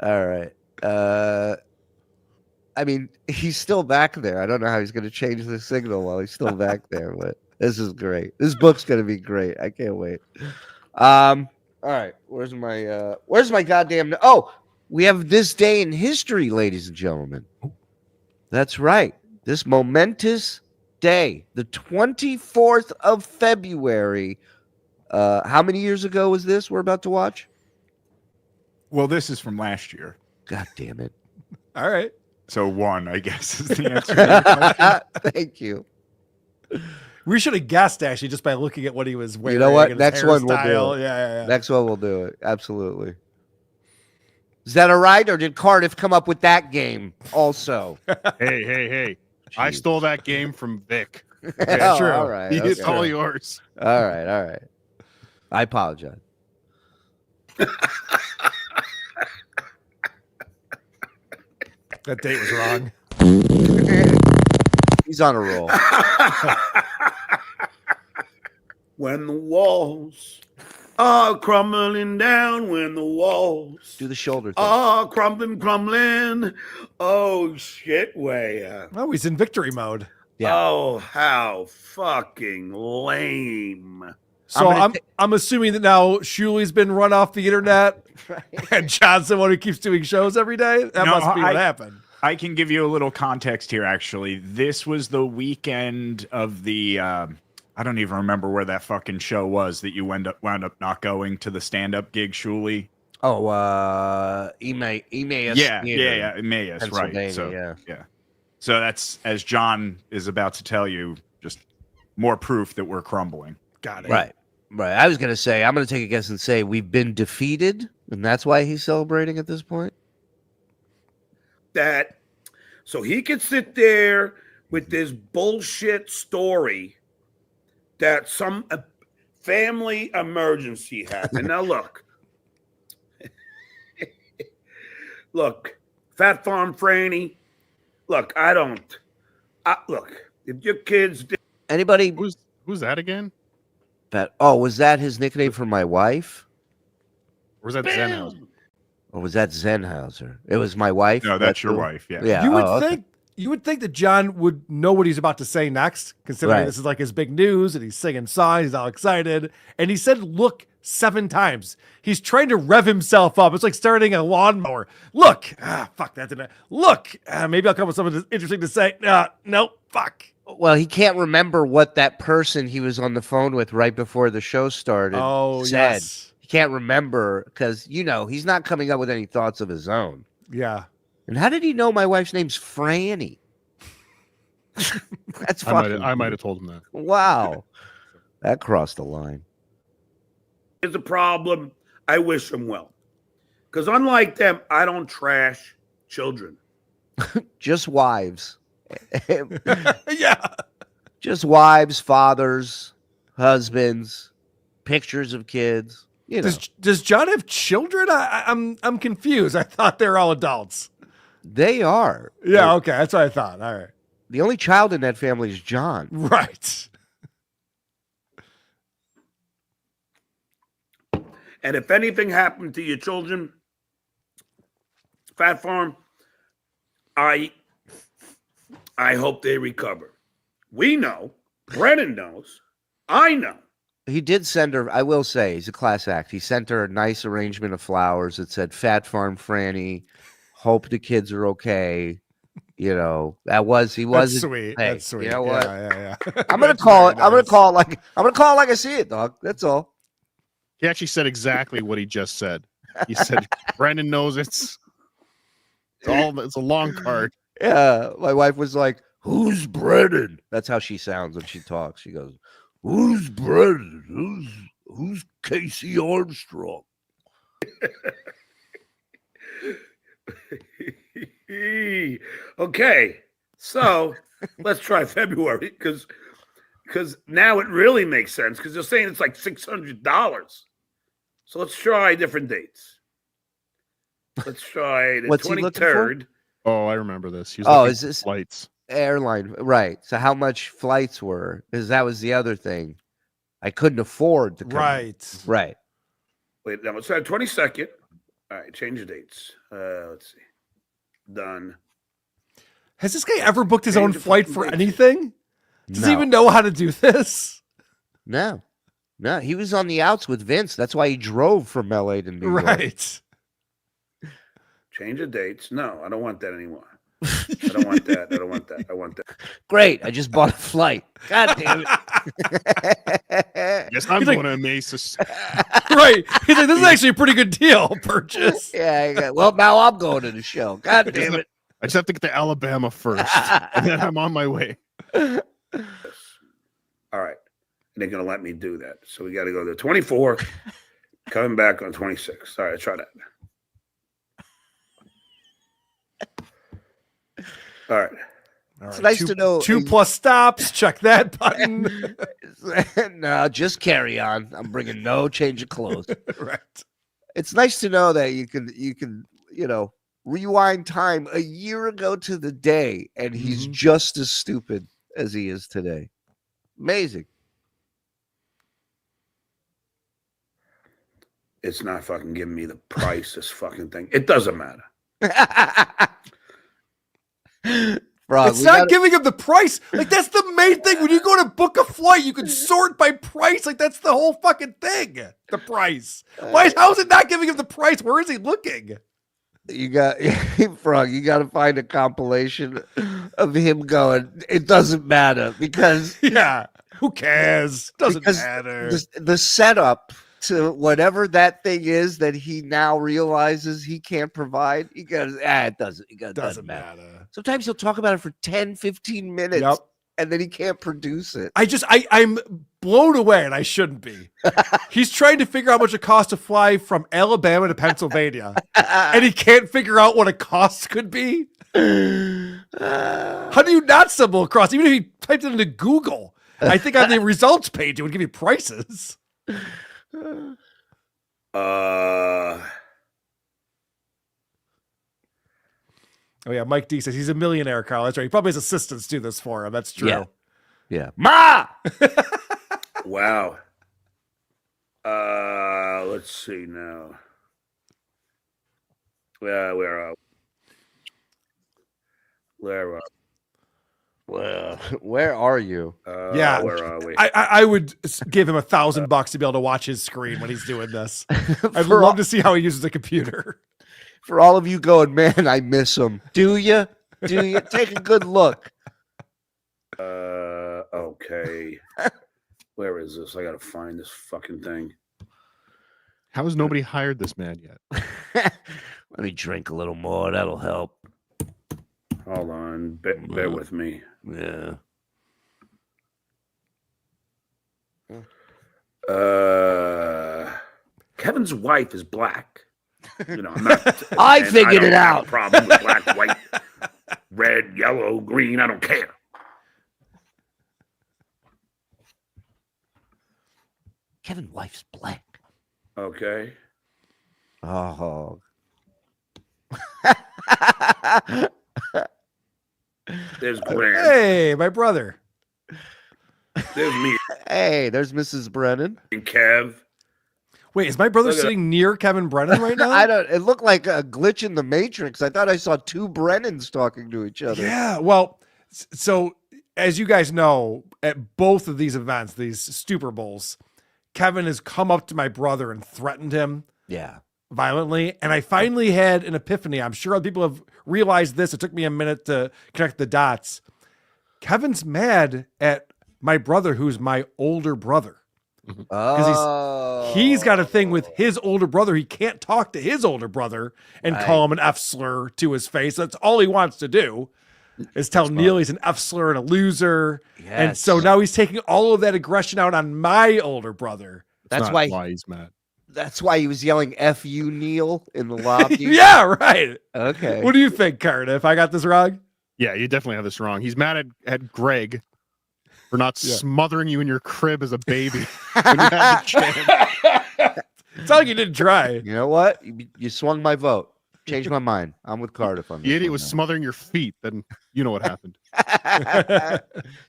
A: All right. I mean, he's still back there. I don't know how he's going to change the signal while he's still back there, but this is great. This book's going to be great. I can't wait. All right, where's my goddamn? Oh, we have this day in history, ladies and gentlemen. That's right. This momentous day, the 24th of February. How many years ago was this we're about to watch?
H: Well, this is from last year.
A: God damn it.
D: All right.
H: So 1, I guess, is the answer.
A: Thank you.
D: We should have guessed, actually, just by looking at what he was wearing.
A: You know what?
D: And
A: Next one we'll do it.
D: Yeah.
A: Next one we'll do it. Absolutely. Is that all right? Or did Cardiff come up with that game also?
B: Hey. I stole that game from Vic.
A: Okay,
D: true.
A: All right.
B: It's
A: Okay.
B: all yours.
A: All right. I apologize.
D: That date was wrong.
A: He's on a roll.
F: When the walls are crumbling down, when the walls
A: Do the shoulder thing.
F: are crumbling. Oh, shit, way.
D: Oh, he's in victory mode.
A: Yeah.
F: Oh, how fucking lame.
D: So I'm assuming that now Shuli's been run off the internet, and John's the one who keeps doing shows every day. That
H: No,
D: must be what happened.
H: I can give you a little context here, actually. This was the weekend of the I don't even remember where that fucking show was that you wound up not going to the stand-up gig, Shuli.
A: Oh, Emmaus.
H: Yeah, Emmaus, right.
A: Pennsylvania,
H: So, yeah. So that's, as John is about to tell you, just more proof that we're crumbling.
D: Got it.
A: Right. I was going to say, I'm going to take a guess and say we've been defeated, and that's why he's celebrating at this point.
F: That so he could sit there with this bullshit story that some family emergency happened. Now look, Fat Farm Franny. Look, look, if your kids
A: Anybody?
B: Who's that again?
A: Was that his nickname for my wife?
B: Or was that Zenhauser?
A: Or was that Zenhauser? It was my wife.
H: No, that's your wife. Yeah.
A: Yeah.
D: You would think that John would know what he's about to say next, considering
A: Right.
D: this is like his big news and he's singing songs, he's all excited. And he said, look 7 times. He's trying to rev himself up. It's like starting a lawnmower. Look, fuck that didn't. Look, maybe I'll come up with something interesting to say. Nope, fuck.
A: Well, he can't remember what that person he was on the phone with right before the show started said.
D: Yes.
A: He can't remember because, he's not coming up with any thoughts of his own.
D: Yeah.
A: And how did he know my wife's name's Franny? That's fucking.
B: I might have told him that.
A: Wow. That crossed the line.
F: Here's a problem. I wish them well. Because unlike them, I don't trash children.
A: Just wives.
D: Yeah.
A: Just wives, fathers, husbands, pictures of kids.
D: Does John have children? I'm confused. I thought they were all adults.
A: They are.
D: Yeah, okay. That's what I thought. All right.
A: The only child in that family is John.
D: Right.
F: And if anything happened to your children, Fat Farm, I hope they recover. We know. Brennan knows. I know.
A: He did send her, I will say, he's a class act. He sent her a nice arrangement of flowers that said Fat Farm Franny, hope the kids are okay. He was
D: That's sweet.
A: Hey,
D: That's sweet.
A: You know what?
D: Yeah.
A: I'm gonna call it. I'm gonna call it like I see it, dog. That's all.
B: He actually said exactly what he just said. He said, Brennan knows it's a long card.
A: Yeah. My wife was like, "Who's Brennan?" That's how she sounds when she talks. She goes, "Who's Brennan? Who's Casey Armstrong?"
F: Okay, so let's try February because now it really makes sense because they're saying it's like $600. So let's try different dates. Let's try the
A: What's he looking for?
F: 23rd.
B: Oh, I remember this. He's
A: Is this
B: flights?
A: Airline? Right. So how much flights were? Because that was the other thing. I couldn't afford to come.
D: Right.
A: Right.
F: Wait, now let's try the 22nd. All right, change the dates. Let's see. Done.
D: Has this guy ever booked his own
F: Change the
D: flight
F: fucking
D: for
F: dates.
D: anything? Does he
A: No.
D: even know how to do this?
A: No. He was on the outs with Vince. That's why he drove from LA to New York.
D: Right.
F: Change the dates. No, I don't want that anymore. I don't want that. I don't want that. I want that.
A: Great. I just bought a flight. God damn it.
B: Yes, I'm
D: He's
B: going
D: like-
B: to Mesa.
D: Right. He's like, this is actually a pretty good deal purchase.
A: Yeah. Well, now I'm going to the show. God damn it.
B: I just have to get to Alabama first, and then I'm on my way.
F: All right. They're going to let me do that. So we got to go to the 24th, coming back on 26th. All right, let's try that. All right.
A: It's nice to know.
D: 2+ stops. Check that button.
A: No, just carry on. I'm bringing no change of clothes.
D: Right.
A: It's nice to know that you can rewind time a year ago to the day, and he's just as stupid as he is today. Amazing.
F: It's not fucking giving me the price, this fucking thing. It doesn't matter.
A: Frog,
D: It's not giving him the price. Like, that's the main thing. When you go to book a flight, you can sort by price. Like, that's the whole fucking thing. The price. How is it not giving him the price? Where is he looking?
A: You got Frog. You got to find a compilation of him going. It doesn't matter because
D: Yeah. Who cares? Doesn't
A: because
D: matter.
A: the setup to whatever that thing is that he now realizes he can't provide. He goes, it doesn't matter. Sometimes he'll talk about it for 10, 15 minutes.
D: Yep.
A: And then he can't produce it.
D: I'm blown away, and I shouldn't be. He's trying to figure out how much it costs to fly from Alabama to Pennsylvania, and he can't figure out what a cost could be. How do you not stumble across? Even if he typed it into Google, I think on the results page it would give you prices. Oh yeah, Mike D says he's a millionaire, Karl. That's right. He probably has assistants do this for him. That's true.
A: Yeah. Ma!
F: Wow. Let's see now. Where are
A: Where are you?
D: Yeah.
F: Where are we?
D: I would give him $1,000 to be able to watch his screen when he's doing this. I'd
A: For
D: love
A: all-
D: to see how he uses the computer.
A: For all of you going, man, I miss him. Do you? Do you? Take a good look.
F: Okay. Where is this? I gotta find this fucking thing.
B: How has nobody hired this man yet?
A: Let me drink a little more. That'll help.
F: Hold on. Bear with me.
A: Yeah.
F: Kevin's wife is black. You know, I'm not.
A: I
F: and
A: figured
F: don't
A: it
F: have
A: out.
F: a problem with black, white, red, yellow, green. I don't care.
A: Kevin's wife's black.
F: Okay.
A: Oh.
F: There's Grant.
D: Hey, my brother.
F: There's me
A: Hey, there's Mrs. Brennan.
F: and Kev.
D: Wait, is my brother
F: Look at
D: sitting near Kevin Brennan right now?
A: I don't. It looked like a glitch in the Matrix. I thought I saw two Brennans talking to each other.
D: Yeah. Well, so as you guys know, at both of these events, these Super Bowls, Kevin has come up to my brother and threatened him
A: Yeah.
D: violently. And I finally had an epiphany. I'm sure other people have realized this. It took me a minute to connect the dots. Kevin's mad at my brother, who's my older brother.
A: Oh.
D: He's got a thing with his older brother. He can't talk to his older brother and
A: Right.
D: call him an F slur to his face. That's all he wants to do is tell Neil he's an F slur and a loser. And so
A: Yes.
D: now he's taking all of that aggression out on my older brother.
A: That's
B: Not
A: why.
B: he's mad.
A: That's why he was yelling "F you, Neil" in the lobby.
D: Yeah, right.
A: Okay.
D: What do you think, Cardiff? I got this wrong?
B: Yeah, you definitely have this wrong. He's mad at Greg for not smothering you in your crib as a baby when you had the chance.
D: It's not like you didn't try.
A: You know what? You swung my vote. Changed my mind. I'm with Cardiff on this.
B: The idiot
A: one
B: was
A: now.
B: smothering your feet. Then you know what happened.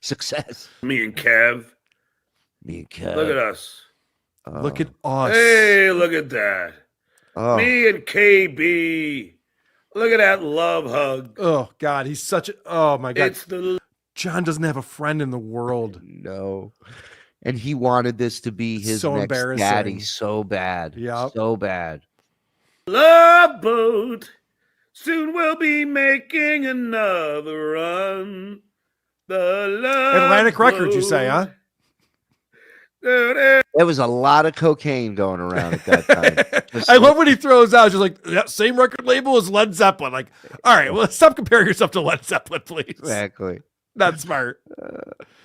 A: Success.
F: Me and Kev.
A: Me and Kev.
F: Look at us.
D: Look at us.
F: Hey, look at that.
A: Oh.
F: Me and KB. Look at that love hug.
D: Oh, God. He's such a. Oh, my God.
F: It's the
D: John doesn't have a friend in the world.
A: No. And he wanted this to be his
D: So
A: next
D: embarrassing.
A: daddy so bad.
D: Yep.
A: So bad.
F: love boat. Soon we'll be making another run. The love
D: Atlantic Records, you say, huh?
F: boat.
A: There was a lot of cocaine going around at that time. Just
D: I love when he throws out, just like, yeah, same record label as Led Zeppelin. Like, all right, well, stop comparing yourself to Led Zeppelin, please.
A: Exactly.
D: Not smart.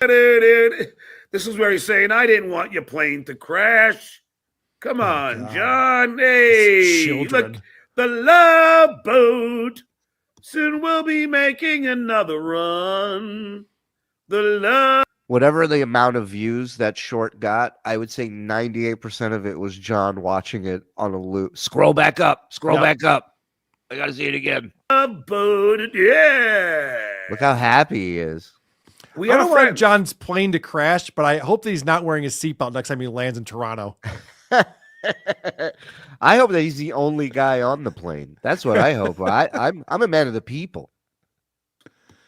F: This is where he's saying, I didn't want your plane to crash. Come on,
D: God.
F: John. Hey,
D: Children.
F: look, the love boat. Soon we'll be making another run. The love.
A: Whatever the amount of views that short got, I would say 98% of it was John watching it on a loop. Scroll back up. Scroll
D: Yep.
A: back up. I got to see it again.
F: boat. Yeah.
A: Look how happy he is.
F: We
D: I
F: have
D: don't
F: a
D: want
F: friend.
D: John's plane to crash, but I hope that he's not wearing his seatbelt next time he lands in Toronto.
A: I hope that he's the only guy on the plane. That's what I hope. I'm a man of the people.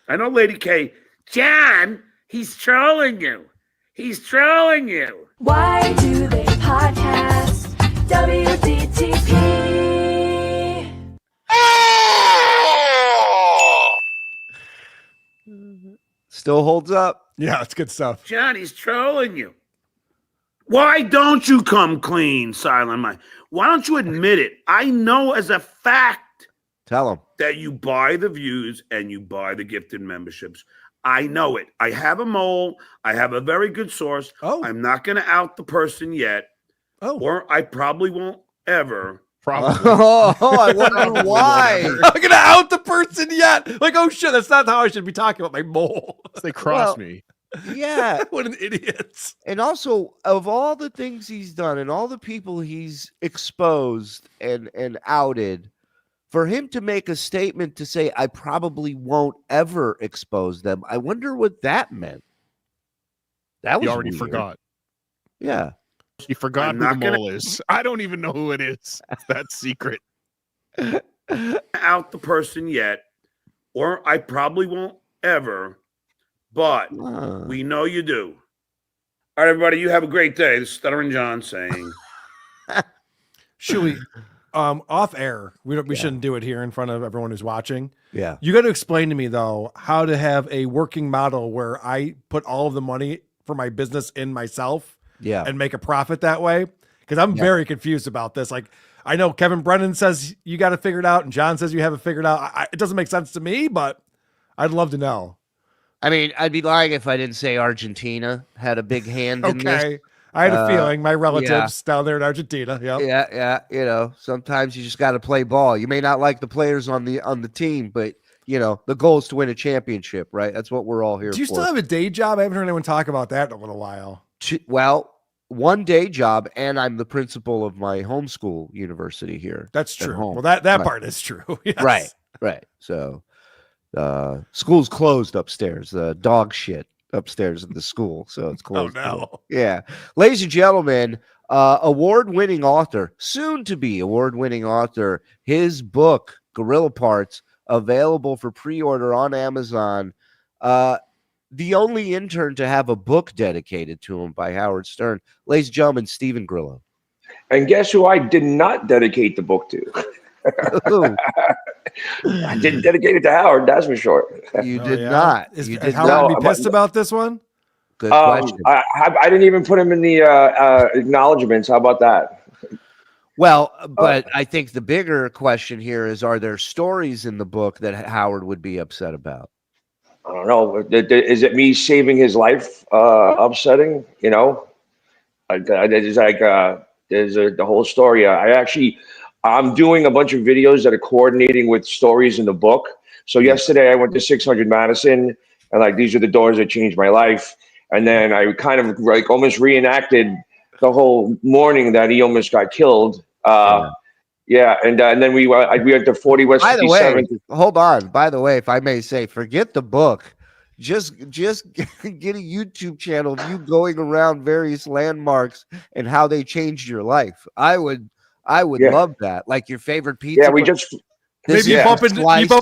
F: I know, Lady K. John, he's trolling you. He's trolling you.
I: Why do they podcast WDTP?
A: Still holds up.
D: Yeah, it's good stuff.
F: John, he's trolling you. Why don't you come clean, Silent Mike? Why don't you admit it? I know as a fact
A: Tell him.
F: that you buy the views and you buy the gifted memberships. I know it. I have a mole. I have a very good source.
D: Oh.
F: I'm not going to out the person yet,
D: Oh.
F: or I probably won't ever.
B: Probably.
A: Oh, I wonder why.
D: I'm going to out the person yet. Like, oh, shit, that's not how I should be talking about my mole.
B: They cross
A: Well-
B: me.
A: Yeah.
D: What an idiot.
A: And also, of all the things he's done and all the people he's exposed and outed, for him to make a statement to say, I probably won't ever expose them, I wonder what that meant. That was
B: You already
A: weird.
B: forgot.
A: Yeah.
B: You forgot
F: I'm
B: who the
F: not gonna-
B: mole is. I don't even know who it is. That's secret.
F: out the person yet, or I probably won't ever, but we know you do. All right, everybody, you have a great day. This is Stuttering John saying.
D: Shuli, off air, we shouldn't do it here in front of everyone who's watching.
A: Yeah.
D: You got to explain to me, though, how to have a working model where I put all of the money for my business in myself and make a profit that way. Because I'm very confused about this. Like, I know Kevin Brennan says you got to figure it out, and John says you haven't figured out. It doesn't make sense to me, but I'd love to know.
A: I mean, I'd be lying if I didn't say Argentina had a big hand in this.
D: Okay. I had a feeling my relatives down there in Argentina. Yep.
A: Yeah. You know, sometimes you just got to play ball. You may not like the players on the team, but you know, the goal is to win a championship, right? That's what we're all here for.
D: Do you still have a day job? I haven't heard anyone talk about that in a little while.
A: Well, one day job, and I'm the principal of my homeschool university here.
D: That's true.
A: Home.
D: Well, that part is true. Yes.
A: Right. So school's closed upstairs. Dog shit upstairs in the school, so it's closed.
D: Oh no.
A: Yeah. Ladies and gentlemen, award-winning author, soon to be award-winning author, his book, Gorilla Parts, available for pre-order on Amazon. The only intern to have a book dedicated to him by Howard Stern. Ladies and gentlemen, Stephen Grillo.
J: And guess who I did not dedicate the book to? I didn't dedicate it to Howard, that's for sure.
A: You did not.
D: Is
A: Howard
D: Howard be pissed about this one?
A: Good question.
J: I didn't even put him in the acknowledgments. How about that?
A: Well, but I think the bigger question here is, are there stories in the book that Howard would be upset about?
J: I don't know. Is it me saving his life upsetting? You know, there's the whole story. I'm doing a bunch of videos that are coordinating with stories in the book. So yesterday I went to 600 Madison, and like, these are the doors that changed my life. And then I kind of like almost reenacted the whole morning that he almost got killed. And then we went to 40 West 57th.
A: Hold on. By the way, if I may say, forget the book. Just get a YouTube channel of you going around various landmarks and how they changed your life. I would love that. Like your favorite pizza.
J: Yeah, we just
D: maybe you bump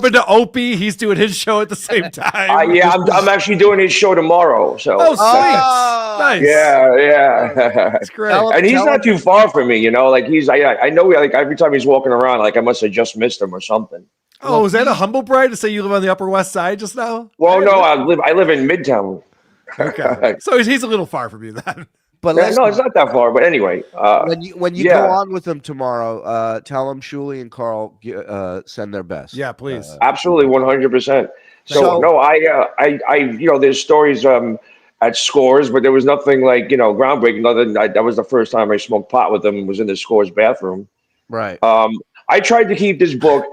D: into Opie. He's doing his show at the same time.
J: I'm actually doing his show tomorrow. So
D: nice.
J: Yeah.
D: That's great.
J: And he's not too far from me, you know. Like I know like every time he's walking around, like I must have just missed him or something.
D: Oh, is that a humble brag to say you live on the Upper West Side just now?
J: Well, no, I live in Midtown.
D: Okay, so he's a little far from you then.
A: But
J: no, it's not that far. But anyway,
A: when you go on with them tomorrow, tell them Shuli and Karl send their best.
D: Yeah, please.
J: Absolutely, 100%. So no, I there's stories at Scores, but there was nothing like groundbreaking. Other than that was the first time I smoked pot with them. Was in the Scores bathroom.
A: Right.
J: I tried to keep this book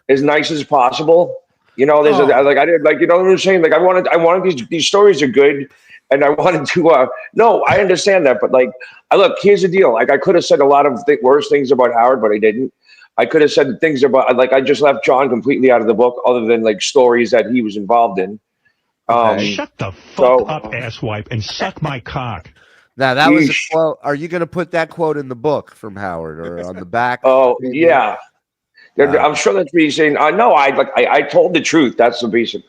J: as nice as possible. You know, there's I did like what I'm saying. Like I wanted these stories are good. And I wanted to, no, I understand that. But like, look, here's the deal. Like I could have said a lot of worse things about Howard, but I didn't. I could have said things about, like, I just left John completely out of the book other than like stories that he was involved in.
K: Shut the fuck up, asswipe, and suck my cock.
A: Now that was a quote. Are you going to put that quote in the book from Howard or on the back?
J: Oh, yeah. I'm sure that's what he's saying. No, I told the truth. That's the basic,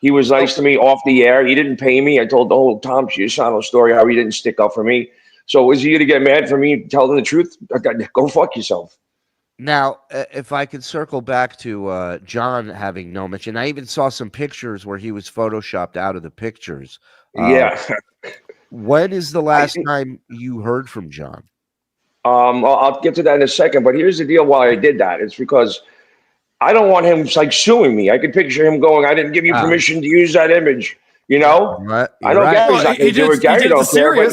J: He was nice to me off the air. He didn't pay me. I told the whole Tom Chiusano story how he didn't stick up for me. So is he going to get mad for me telling the truth? Go fuck yourself.
A: Now, if I could circle back to John having no mention, I even saw some pictures where he was photoshopped out of the pictures.
J: Yeah.
A: When is the last time you heard from John?
J: I'll get to that in a second. But here's the deal why I did that. It's because I don't want him like suing me. I could picture him going, I didn't give you permission to use that image. You know?
A: Right.
J: I know Gary's not going to do it. Gary don't care.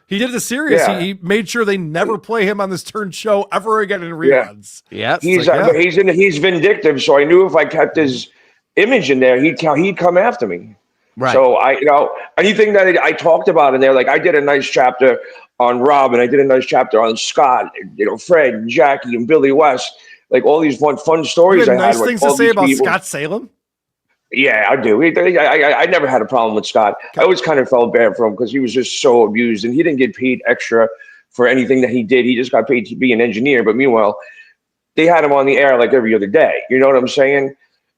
D: He did the serious.
J: Yeah.
D: He made sure they never play him on this Turn show ever again in reruns.
A: Yeah.
J: He's vindictive. So I knew if I kept his image in there, he'd come after me.
A: Right.
J: So anything that I talked about in there, like I did a nice chapter on Rob and I did a nice chapter on Scott, Fred and Jackie and Billy West, like all these fun stories.
D: You had nice things to say about Scott Salem.
J: Yeah, I do. I never had a problem with Scott. I always kind of felt bad for him because he was just so abused and he didn't get paid extra for anything that he did. He just got paid to be an engineer. But meanwhile, they had him on the air like every other day. You know what I'm saying?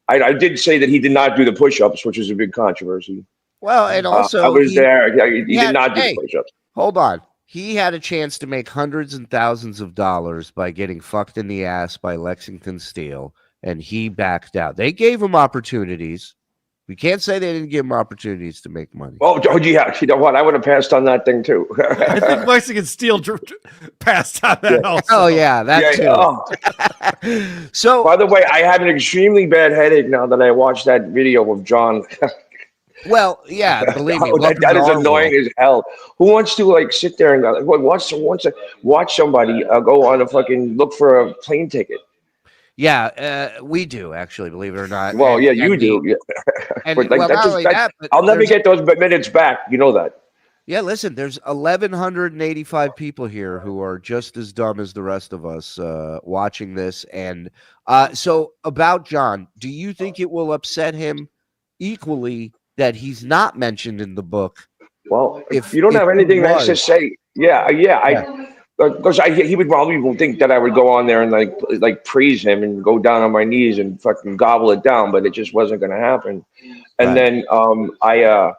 J: I did say that he did not do the push-ups, which is a big controversy.
A: Well, and also
J: I was there. He
A: had-
J: did not do
A: hey,
J: the push-ups.
A: Hold on. He had a chance to make hundreds and thousands of dollars by getting fucked in the ass by Lexington Steel, and he backed out. They gave him opportunities. We can't say they didn't give him opportunities to make money.
J: Oh, yeah. You know what? I would have passed on that thing too.
D: I think Mexican Steel passed on that also.
A: Oh yeah, that too.
J: Oh.
A: So,
J: by the way, I have an extremely bad headache now that I watched that video of John.
A: well, yeah, believe me,
J: that is annoying as hell. Who wants to like sit there and wants to watch somebody go on a fucking look for a plane ticket?
A: Yeah, we do actually, believe it or not.
J: Well,
A: And-
J: yeah,
A: and
J: you
A: we-
J: do. Yeah.
A: And
J: But, like,
A: well,
J: that's
A: not
J: just-
A: only
J: that-
A: that, but
J: I'll never
A: there's-
J: get those minutes back. You know that.
A: Yeah, listen, there's 1,185 people here who are just as dumb as the rest of us watching this. And so about John, do you think it will upset him equally that he's not mentioned in the book?
J: Well,
A: If-
J: if you don't
A: if
J: have
A: he
J: anything nice to
A: was.
J: say, because he would probably think that I would go on there and like praise him and go down on my knees and fucking gobble it down, but it just wasn't going to happen. And
A: Right.
J: then I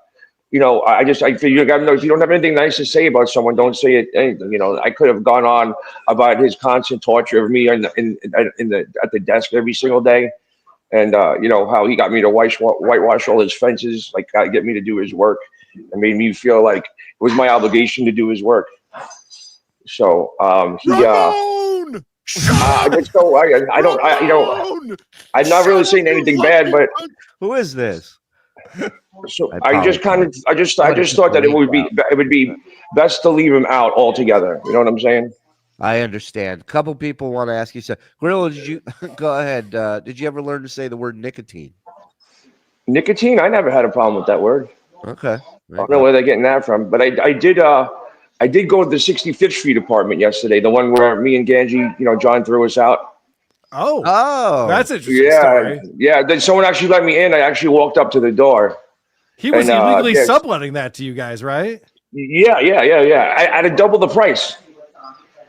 J: figure if you don't have anything nice to say about someone, don't say it. Anything, I could have gone on about his constant torture of me at the desk every single day, and how he got me to whitewash all his fences, like get me to do his work, and made me feel like it was my obligation to do his work. So
B: Ramon!
J: I just don't. I'm not really saying anything bad, but
A: Who is this?
J: so
A: I
J: I just thought that it would be best to leave him out altogether. You know what I'm saying?
A: I understand. A couple people want to ask you something. Grillo, did you go ahead? Did you ever learn to say the word nicotine?
J: Nicotine. I never had a problem with that word.
A: Okay.
J: I don't know where they're getting that from, but I did go to the 65th Street apartment yesterday, the one where me and Ganji, John threw us out.
D: Oh, that's an interesting
J: Yeah,
D: story.
J: yeah. Then someone actually let me in. I actually walked up to the door.
D: He was
J: And,
D: illegally
J: yes.
D: subletting that to you guys, right?
J: Yeah. I had to double the price.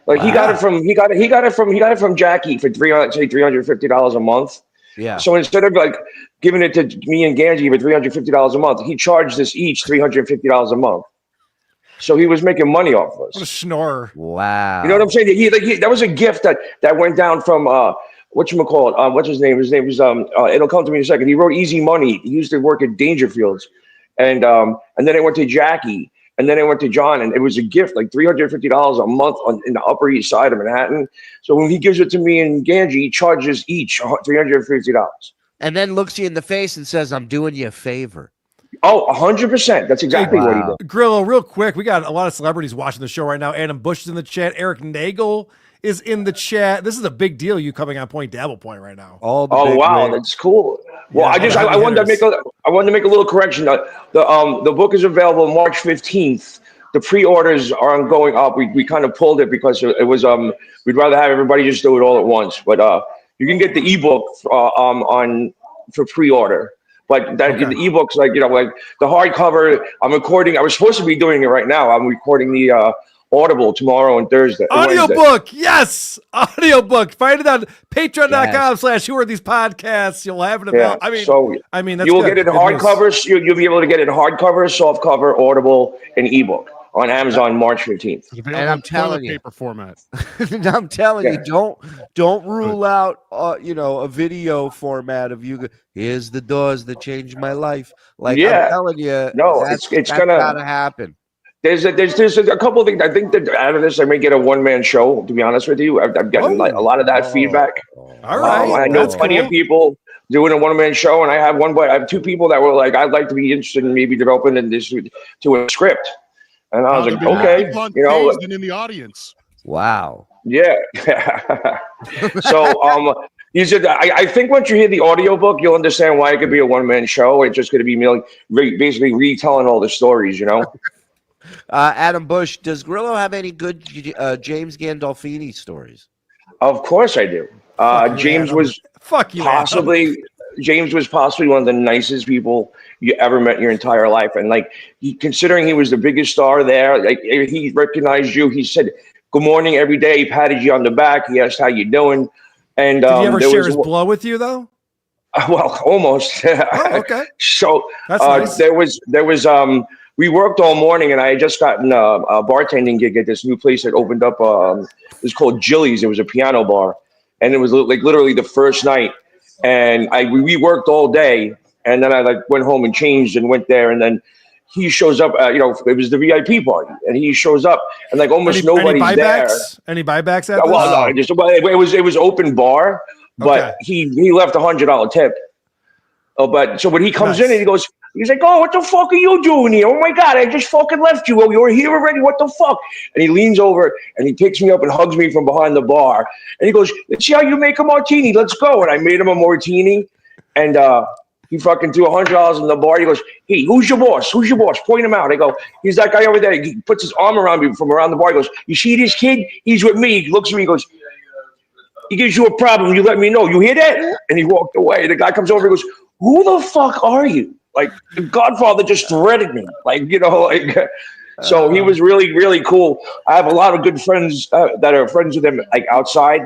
J: Like he got it from Jackie for $350 a month.
A: Yeah.
J: So instead of like giving it to me and Ganji for $350 a month, he charged us each $350 a month. So he was making money off of
D: What a
J: us.
D: schnorrer.
A: Wow.
J: You know what I'm saying? That was a gift that went down from whatchamacallit, what's his name? His name was it'll come to me in a second. He wrote Easy Money. He used to work at Dangerfields. And then it went to Jackie, and then it went to John, and it was a gift, like $350 a month in the Upper East Side of Manhattan. So when he gives it to me and Ganji, he charges each $350.
A: And then looks you in the face and says, "I'm doing you a favor."
J: Oh, 100%. That's exactly what he
A: Wow.
J: did.
D: Grillo, real quick, we got a lot of celebrities watching the show right now. Adam Bush is in the chat. Eric Nagel is in the chat. This is a big deal, you coming on DabblePoint right now.
A: All the
J: Oh
A: big
J: wow,
A: wigs.
J: that's cool. Well,
D: Yeah,
J: I wanted to make a little correction. The book is available March 15th. The pre-orders aren't going up. We kind of pulled it because it was we'd rather have everybody just do it all at once. But you can get the ebook for pre-order. But the ebook's like like the hardcover. I'm recording. I was supposed to be doing it right now. I'm recording the Audible tomorrow and Wednesday.
D: Audiobook, yes, audiobook. Find it on patreon.com/who are these podcasts. You'll have it available. I mean, that's
J: you will
D: good.
J: get it in
D: Good news.
J: hardcovers. You'll be able to get it in hardcover, softcover, Audible, and ebook on Amazon March 15th.
A: And I'm telling you,
B: paper format.
A: I'm telling you, don't rule out a video format of you. Here's the doors that changed my life. Like I'm telling you,
J: no,
A: that's
J: it's
A: gotta
J: gonna
A: happen.
J: There's a couple of things. I think that out of this, I may get a one-man show. To be honest with you, I've gotten a lot of that feedback.
D: All right,
J: I know
D: that's
J: plenty
D: cool.
J: of people doing a one-man show, and I have two people that were like, "I'd like to be interested in maybe developing this to a script." And I was like, "Okay,
B: People on stage than in the audience.
A: Wow.
J: yeah." So you said I think once you hear the audiobook, you'll understand why it could be a one-man show. It's just going to be me basically retelling all the stories,
A: Adam Bush, does Grillo have any good James Gandolfini stories?
J: Of course I do. James was possibly one of the nicest people you ever met in your entire life. And considering he was the biggest star there, he recognized you. He said, "Good morning" every day. He patted you on the back. He asked how you doing. And
D: did he ever
J: there
D: share
J: was
D: his blow with you though?
J: well, almost.
D: Oh, okay.
J: So
D: That's nice.
J: there was we worked all morning, and I had just gotten a bartending gig at this new place that opened up. It was called Jilly's. It was a piano bar, and it was like literally the first night. And we worked all day, and then I like went home and changed and went there, and then he shows up. It was the VIP party, and he shows up, and like almost nobody's there.
D: Any buybacks at
J: Well,
D: this?
J: no, it was open bar, but
D: Okay.
J: he left $100 tip. Oh, but so when he comes in
D: Nice.
J: and he's like, "Oh, what the fuck are you doing here? Oh my God, I just fucking left you. Oh, you're here already? What the fuck?" And he leans over and he picks me up and hugs me from behind the bar. And he goes, "Let's see how you make a martini. Let's go." And I made him a martini, and he fucking threw $100 in the bar. He goes, "Hey, who's your boss? Who's your boss? Point him out." I go, "He's that guy over there." He puts his arm around me from around the bar. He goes, "You see this kid? He's with me." He looks at me. He goes, "He gives you a problem. You let me know. You hear that?" And he walked away. The guy comes over and goes, "Who the fuck are you?" Like, the Godfather just threaded me. So he was really, really cool. I have a lot of good friends that are friends with him, like outside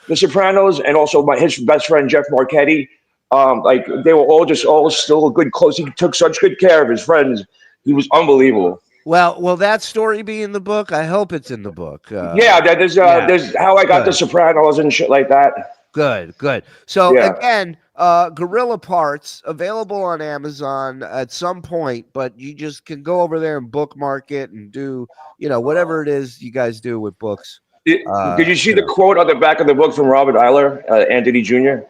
J: The Sopranos, and also his best friend, Jeff Marchetti. They were all still good, close. He took such good care of his friends. He was unbelievable.
A: Well, will that story be in the book? I hope it's in the book.
J: There's how I got The Sopranos and shit like that.
A: Good. So
J: Yeah.
A: again, Gorilla Parts available on Amazon at some point, but you just can go over there and bookmark it and do, whatever it is you guys do with books.
J: Did you see the quote on the back of the book from Robert Eiler, Anthony Jr.?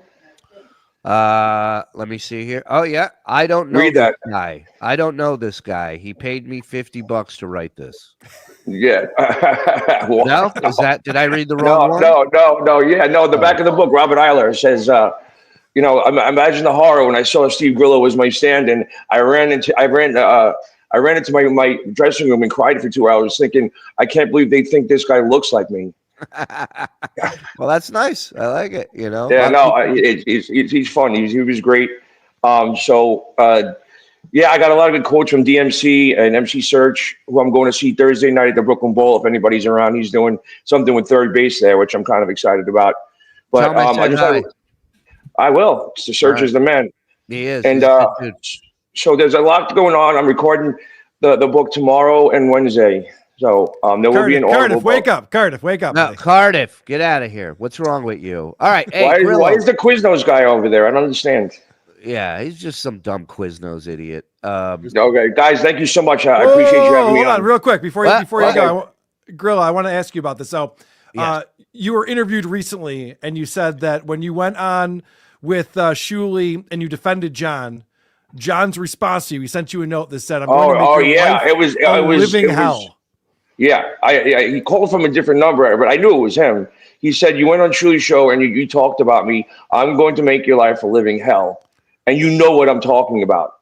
A: Let me see here. Oh yeah, I don't know
J: Read
A: this
J: that.
A: guy. I don't know this guy. He paid me $50 to write this.
J: Yeah.
A: No, did I read the wrong one?
J: No. Yeah, no. The back of the book, Robert Eiler says, imagine the horror when I saw Steve Grillo was my stand-in. I ran into my dressing room and cried for 2 hours, thinking, I can't believe they think this guy looks like me.
A: Well, that's nice. I like it.
J: Yeah, no, he's fun. He was great. I got a lot of good quotes from DMC and MC Search, who I'm going to see Thursday night at the Brooklyn Bowl. If anybody's around, he's doing something with third base there, which I'm kind of excited about. But I will. The Search is the man.
A: He is.
J: And so there's a lot going on. I'm recording the book tomorrow and Wednesday. So there will be an
D: Cardiff, wake up. Cardiff, wake up.
A: No,
D: buddy.
A: Cardiff, get out of here. What's wrong with you? All right. Hey,
J: why is the Quiznos guy over there? I don't understand.
A: Yeah, he's just some dumb Quiznos idiot.
J: Okay, guys, thank you so much. I appreciate you having me
D: Hold on, real quick before you go,
J: Okay.
D: Gorilla, I want to ask you about this. So,
A: Yes.
D: you were interviewed recently, and you said that when you went on with Shuli and you defended John's response to you, he sent you a note that said, "I'm going to make your life
J: it was
D: living hell."
J: Yeah, he called from a different number, but I knew it was him. He said, "You went on Shuli's show and you talked about me. I'm going to make your life a living hell, and you know what I'm talking about."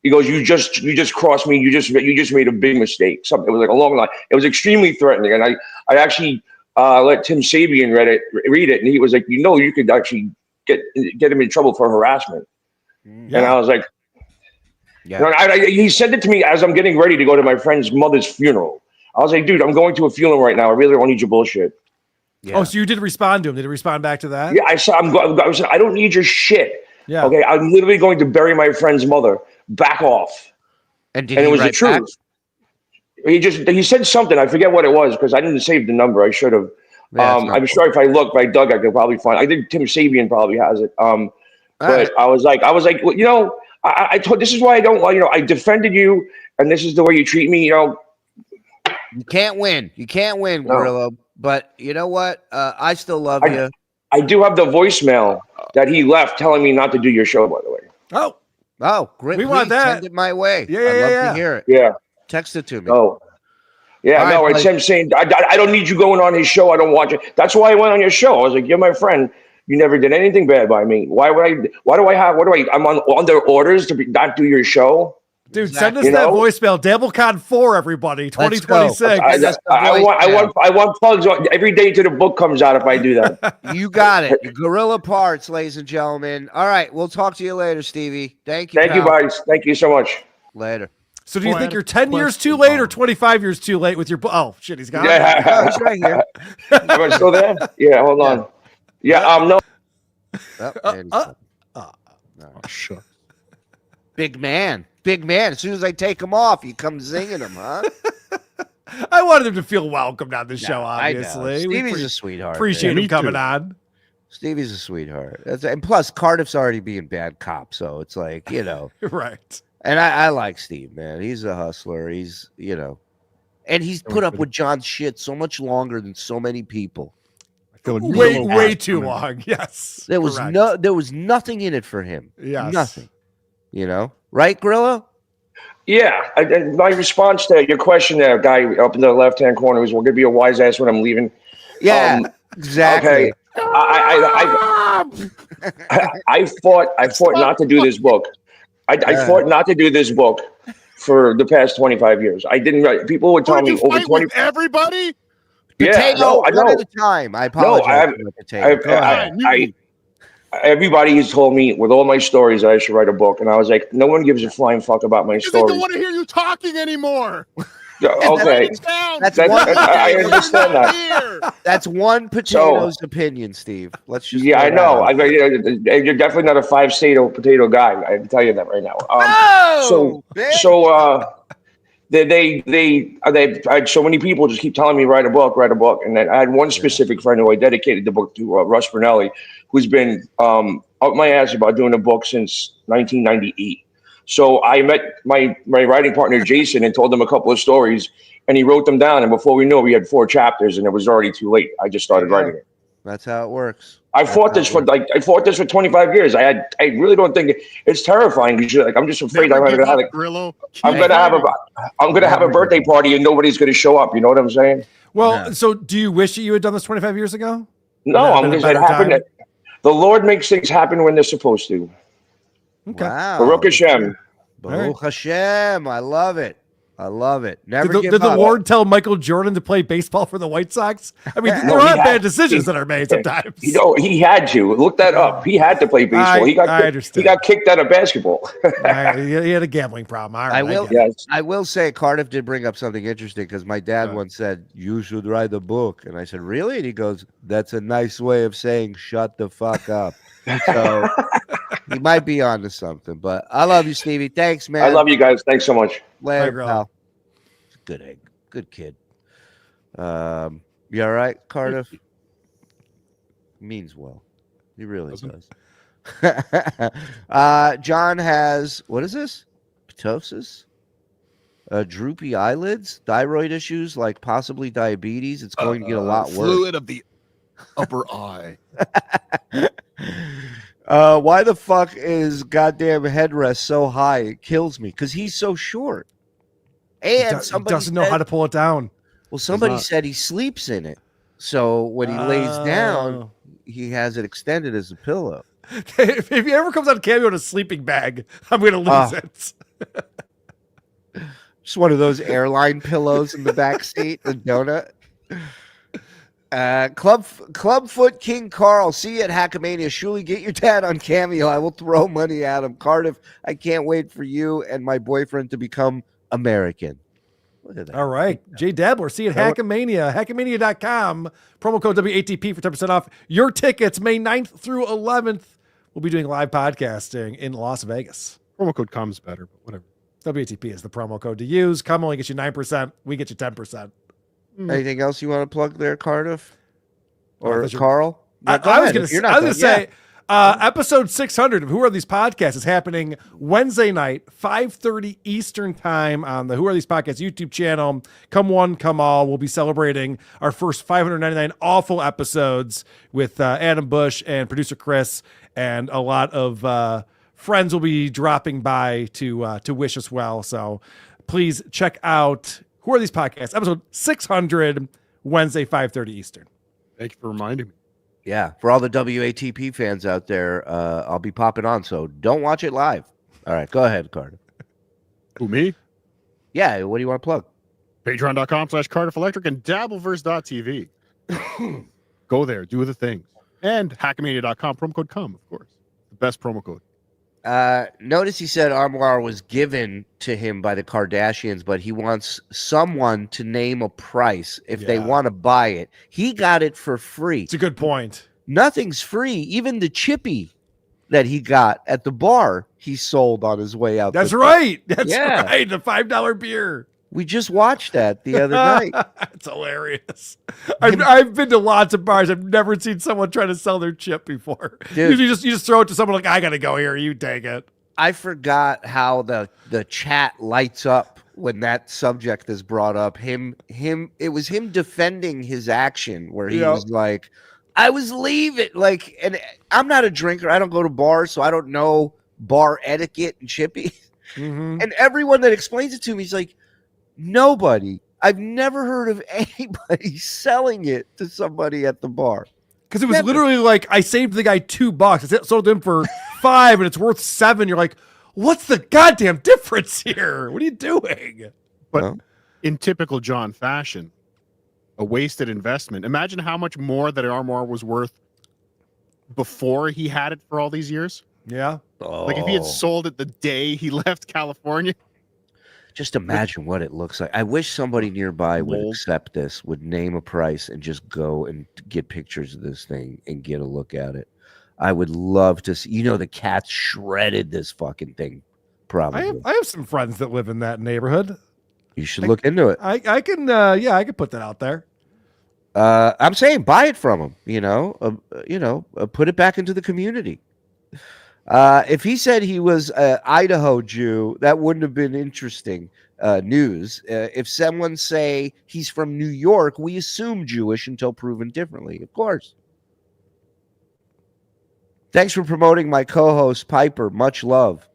J: He goes, "You just crossed me. You just made a big mistake." Something. It was like a long line. It was extremely threatening, and I actually let Tim Sabian read it, and he was like, "You could actually get him in trouble for harassment." Yeah. And I was like, "Yeah." He sent it to me as I'm getting ready to go to my friend's mother's funeral. I was like, "Dude, I'm going to a funeral right now. I really don't need your bullshit."
D: Yeah. Oh, so you did respond to him? Did he respond back to that?
J: Yeah, I said, "I don't need your shit."
D: Yeah.
J: Okay, I'm literally going to bury my friend's mother. Back off.
A: And
J: it was the truth. He said something. I forget what it was because I didn't save the number. I should have.
A: Yeah,
J: I'm sure if I look, I could probably find. I think Tim Sabian probably has it. But right. I was like, well, I told. This is why I don't. I defended you, and this is the way you treat me.
A: You can't win. You can't win, Gorilla. No. But you know what? I still love you.
J: I do have the voicemail that he left telling me not to do your show. By the way.
A: Oh, great!
D: We want that.
A: Send it my way.
D: Yeah,
A: I'd love to hear it.
J: Yeah.
A: Text it to me.
J: Oh. Yeah, no, it's him saying, I don't need you going on his show. I don't want you. That's why I went on your show. I was like, you're my friend. You never did anything bad by me. I'm under orders to not do your show?
D: Dude, send us that voicemail. DabbleCon 4, everybody. 2026.
J: I want plugs every day till the book comes out if I do that.
A: You got it. Gorilla Parts, ladies and gentlemen. All right, we'll talk to you later, Stevie. Thank you.
J: Thank you, guys. Thank you so much.
A: Later.
D: So do you think you're 10 years too late or 25 years too late with your... Oh, shit, he's gone.
J: Yeah.
A: Oh, he's right here.
J: Am I still there? Yeah, hold on. Yeah, no.
A: Oh, and he's gone. All right.
B: Oh, shucks.
A: Big man. As soon as I take him off, you come zinging him, huh?
D: I wanted him to feel welcomed on the show,
A: I know.
D: obviously. We
A: Stevie's a sweetheart.
D: appreciate
A: man.
D: him coming on.
A: Stevie's a sweetheart. And plus, Cardiff's already being bad cop, so it's like,
D: Right.
A: And I like Steve, man. He's a hustler. He's, and he's put up with John's shit so much longer than so many people.
B: I feel like
D: Way too long. Yes.
A: There was
D: correct.
A: there was nothing in it for him.
D: Yes.
A: Nothing. Right, Grillo?
J: Yeah, my response to your question there, guy up in the left-hand corner, was, "Will give you a wise ass when I'm leaving?"
A: Yeah, exactly.
J: Okay. I fought not to do this book. I fought not to do this book for the past 25 years. I didn't write. People would tell me over 20.
B: With everybody.
J: Yeah, no, I know.
A: One at a time. I apologize.
J: No,
A: for potato. Go ahead.
J: Everybody has told me with all my stories I should write a book, and I was like, no one gives a flying fuck about my
B: Because they
J: stories.
B: don't want to hear you talking anymore.
J: Okay,
A: That's one.
J: I understand that.
A: That's one potato's opinion, Steve. Let's just.
J: Yeah, I know. You're definitely not a 5 potato guy. I can tell you that right now. They had so many people just keep telling me write a book, and then I had one specific friend who I dedicated the book to, Russ Brunelli, who's been up my ass about doing a book since 1998. So I met my writing partner Jason and told him a couple of stories, and he wrote them down. And before we knew it, we had 4 chapters, and it was already too late. I just started writing it.
A: That's how it works.
J: I fought this for 25 years. I really don't think it's terrifying because I'm just afraid I'm gonna have a birthday party and nobody's gonna show up. You know what I'm saying?
D: Well, so do you wish that you had done this 25 years ago?
J: No, I'm just it happened. The Lord makes things happen when they're supposed to.
D: Okay.
A: Wow.
J: Baruch Hashem.
A: Baruch Hashem. I love it. Never
D: Did
A: give
D: the
A: up.
D: Lord tell Michael Jordan to play baseball for the White Sox? I mean, there are bad decisions that are made sometimes.
J: He had to. Look that up. He had to play baseball.
D: I understand.
J: He got kicked out of basketball.
D: He had a gambling problem. All right,
A: I will say Cardiff did bring up something interesting because my dad once said, "You should write a book." And I said, "Really?" And he goes, "That's a nice way of saying shut the fuck up." So he might be onto something. But I love you, Stevie. Thanks, man.
J: I love you guys. Thanks so much.
A: Later, pal. Good egg. Good kid. You all right, Cardiff? Means well. He really does. John has, what is this? Ptosis? Droopy eyelids? Thyroid issues, like possibly diabetes. It's going to get a lot worse.
B: Fluid of the upper eye.
A: Why the fuck is goddamn headrest so high? It kills me because he's so short. And
D: he doesn't know how to pull it down.
A: Well, somebody said he sleeps in it. So when he lays down, he has it extended as a pillow.
D: If he ever comes on Cameo in a sleeping bag, I'm going to lose it.
A: Just one of those airline pillows in the back seat, the donut. Clubfoot King Karl, see you at Hackamania. Shuli, get your dad on Cameo. I will throw money at him. Cardiff, I can't wait for you and my boyfriend to become American. Look at that.
D: All right. Jay Dabbler, see you at Hackamania. Hackamania.com. Promo code WATP for 10% off your tickets May 9th through 11th. We'll be doing live podcasting in Las Vegas.
B: Promo code comes better, but whatever.
D: WATP is the promo code to use. Come only gets you 9%. We get you 10%.
A: Anything else you want to plug there, Cardiff? Or
D: Oh,
A: Carl?
D: I was going to say, episode 600 of Who Are These Podcasts is happening Wednesday night, 5:30 Eastern time on the Who Are These Podcasts YouTube channel. Come one, come all. We'll be celebrating our first 599 awful episodes with Adam Bush and producer Chris, and a lot of friends will be dropping by to wish us well. So please check out Who Are These Podcasts, episode 600, Wednesday, 5:30 Eastern.
B: Thank you for reminding me.
A: Yeah, for all the WATP fans out there, I'll be popping on, so don't watch it live. All right, go ahead, Cardiff.
B: Who, me?
A: Yeah, what do you want to plug?
B: Patreon.com/Cardiff Electric and Dabbleverse.tv. Go there, do the things. And Hackamania.com, promo code COME, of course. The best promo code.
A: Notice he said Armoire was given to him by the Kardashians, but he wants someone to name a price if they want to buy it. He got it for free.
D: It's a good point.
A: Nothing's free. Even the chippy that he got at the bar, he sold on his way out.
D: That's right. That's
A: Yeah.
D: right. The $5 beer.
A: We just watched that the other night.
D: It's hilarious. I've been to lots of bars. I've never seen someone try to sell their chip before.
A: Dude.
D: You just throw it to someone like, I gotta go here. You take it.
A: I forgot how the chat lights up when that subject is brought up. It was him defending his action where he was like, I was leaving. Like, and I'm not a drinker. I don't go to bars, so I don't know bar etiquette and chippy.
D: Mm-hmm.
A: And everyone that explains it to me is like, nobody. I've never heard of anybody selling it to somebody at the bar.
D: Because it was literally like, I saved the guy $2. I sold him for $5 and it's worth $7. You're like, what's the goddamn difference here? What are you doing?
B: But in typical John fashion, a wasted investment. Imagine how much more that Armoire was worth before he had it for all these years.
D: Yeah.
B: Like if he had sold it the day he left California.
A: Just imagine what it looks like. I wish somebody nearby would accept this, would name a price and just go and get pictures of this thing and get a look at it. I would love to see, the cats shredded this fucking thing. Probably.
D: I have some friends that live in that neighborhood.
A: You should look into it.
D: I can put that out there.
A: I'm saying buy it from him, put it back into the community. If he said he was an Idaho Jew, that wouldn't have been interesting news. If someone say he's from New York, we assume Jewish until proven differently. Of course. Thanks for promoting my co-host, Piper. Much love.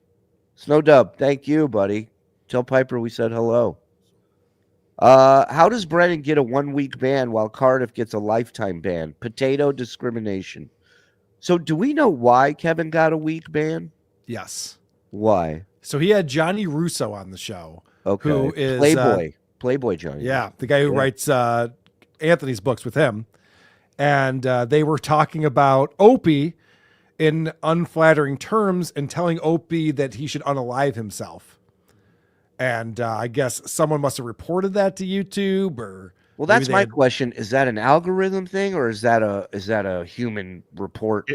A: Snow Dub, thank you, buddy. Tell Piper we said hello. How does Brennan get a 1-week ban while Cardiff gets a lifetime ban? Potato discrimination. So do we know why Kevin got a week ban?
D: Yes.
A: Why?
D: So he had Johnny Russo on the show.
A: Okay.
D: Who is
A: Playboy Johnny.
D: Yeah. The guy who writes Anthony's books with him. And they were talking about Opie in unflattering terms and telling Opie that he should unalive himself. And I guess someone must have reported that to YouTube or.
A: Well, that's my question. Is that an algorithm thing or is that a human report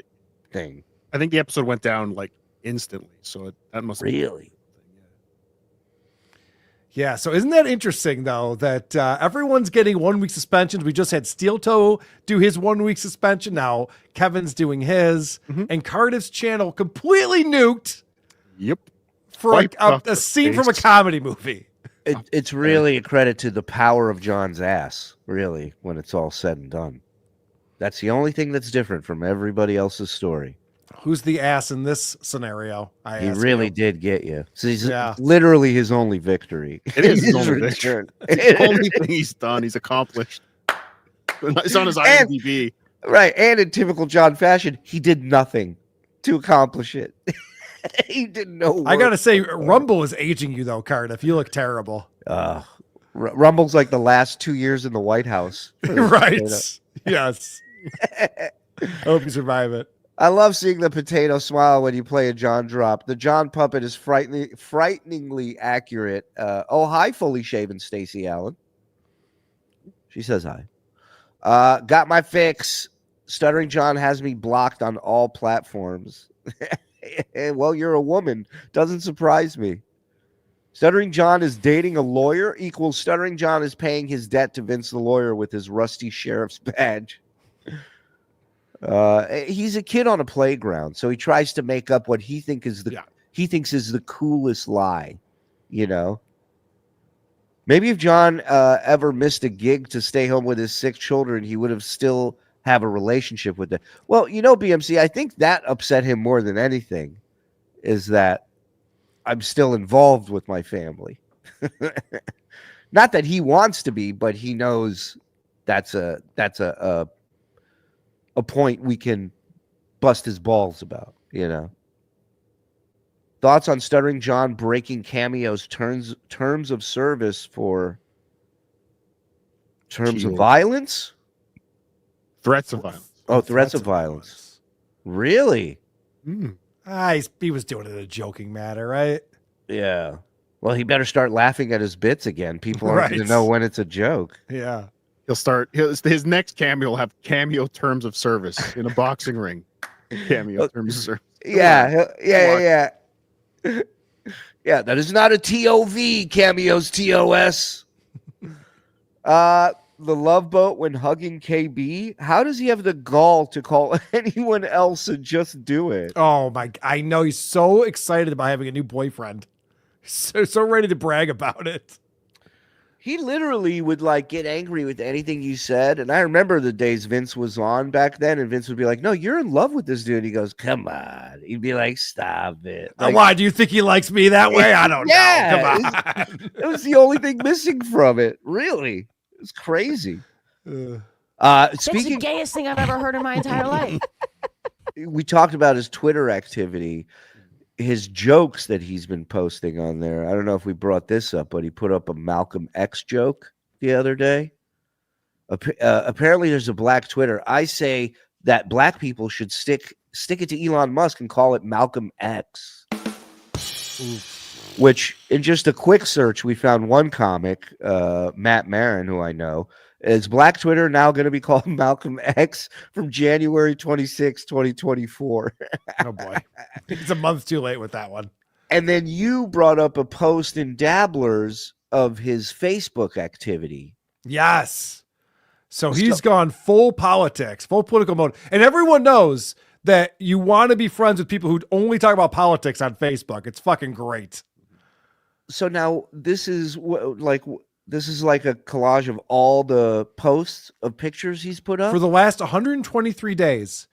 A: thing?
B: I think the episode went down like instantly. So that must
A: really.
D: Yeah. So isn't that interesting though, that everyone's getting 1-week suspensions. We just had Steel Toe do his 1-week suspension. Now Kevin's doing his and Cardiff's channel completely nuked.
B: Yep.
D: For a scene from a comedy movie.
A: It's really a credit to the power of John's ass, really, when it's all said and done. That's the only thing that's different from everybody else's story.
D: Who's the ass in this scenario?
A: He really did get you. So he's literally his only victory.
B: It is his only victory. It's the only thing he's done. He's accomplished. It's on his IMDb.
A: Right. And in typical John fashion, he did nothing to accomplish it. He didn't know.
D: I gotta say, Rumble is aging you though, Cardiff. You look terrible.
A: Rumble's like the last 2 years in the White House.
D: Right. Yes. I hope you survive it.
A: I love seeing the potato smile when you play a John drop. The John puppet is frighteningly accurate. Hi, fully shaven Stacey Allen. She says hi. Got my fix. Stuttering John has me blocked on all platforms. Well, you're a woman. Doesn't surprise me. Stuttering John is dating a lawyer equals Stuttering John is paying his debt to Vince the lawyer with his rusty sheriff's badge. He's a kid on a playground, so he tries to make up what he thinks is the coolest lie. Maybe if John ever missed a gig to stay home with his 6 children, he would have still have a relationship with them. Well, BMC, I think that upset him more than anything is that I'm still involved with my family. Not that he wants to be, but he knows that's a point we can bust his balls about, Thoughts on Stuttering John breaking Cameo's terms of service for terms of violence?
B: Threats of violence.
A: Oh, threats of violence. Really?
D: He was doing it in a joking matter, right?
A: Yeah. Well, he better start laughing at his bits again. People aren't going to know when it's a joke.
D: Yeah.
B: He'll start his next cameo will have cameo terms of service in a boxing ring. Cameo terms of service.
A: Yeah. Yeah, that is not a TOV, Cameo's TOS. The Love Boat when hugging KB. How does he have the gall to call anyone else and just do it?
D: Oh my! I know he's so excited about having a new boyfriend. So ready to brag about it.
A: He literally would like get angry with anything you said. And I remember the days Vince was on back then, and Vince would be like, "No, you're in love with this dude." He goes, "Come on." He'd be like, "Stop it." Like,
D: why do you think he likes me that way? I don't know. Come on.
A: It was the only thing missing from it. Really, it's crazy.
L: That's
A: Speaking,
L: the gayest thing I've ever heard in my entire life.
A: we talked about his Twitter activity. His jokes that he's been posting on there. I don't know if we brought this up, but he put up a Malcolm X joke the other day. Apparently there's a black Twitter. I say that black people should stick it to Elon Musk and call it Malcolm X. Which in just a quick search, we found one comic, Matt Marin, who I know. Is Black Twitter now going to be called Malcolm X from January 26, 2024?
D: Oh, boy. It's a month too late with that one.
A: And then you brought up a post in Dabblers of his Facebook activity.
D: Yes. So he's gone full politics, full political mode. And everyone knows that you want to be friends with people who only talk about politics on Facebook. It's fucking great.
A: So now this is like a collage of all the posts of pictures he's put up
D: for the last 123 days.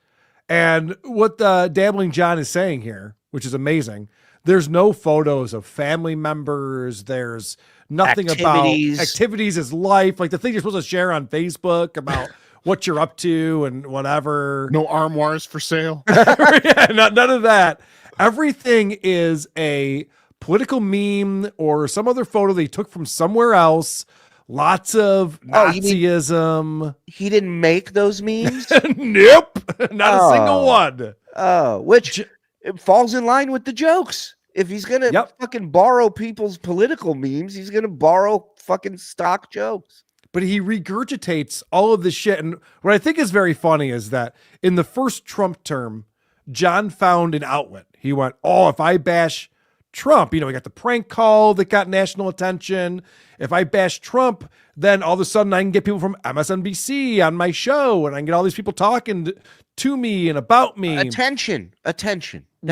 D: And what the Dabbling John is saying here, which is amazing, there's no photos of family members. There's nothing about activities, his life, like the thing you're supposed to share on Facebook about what you're up to and whatever.
B: No armoires for sale.
D: Yeah, none of that. Everything is a political meme or some other photo they took from somewhere else. Lots of Nazism.
A: He didn't make those memes?
D: Nope. Not a single one.
A: Oh, which it falls in line with the jokes. If he's going to fucking borrow people's political memes, he's going to borrow fucking stock jokes.
D: But he regurgitates all of this shit. And what I think is very funny is that in the first Trump term, John found an outlet. He went, if I bash Trump, we got the prank call that got national attention. If I bash Trump, then all of a sudden I can get people from MSNBC on my show and I can get all these people talking to me and about me.
A: Attention. That's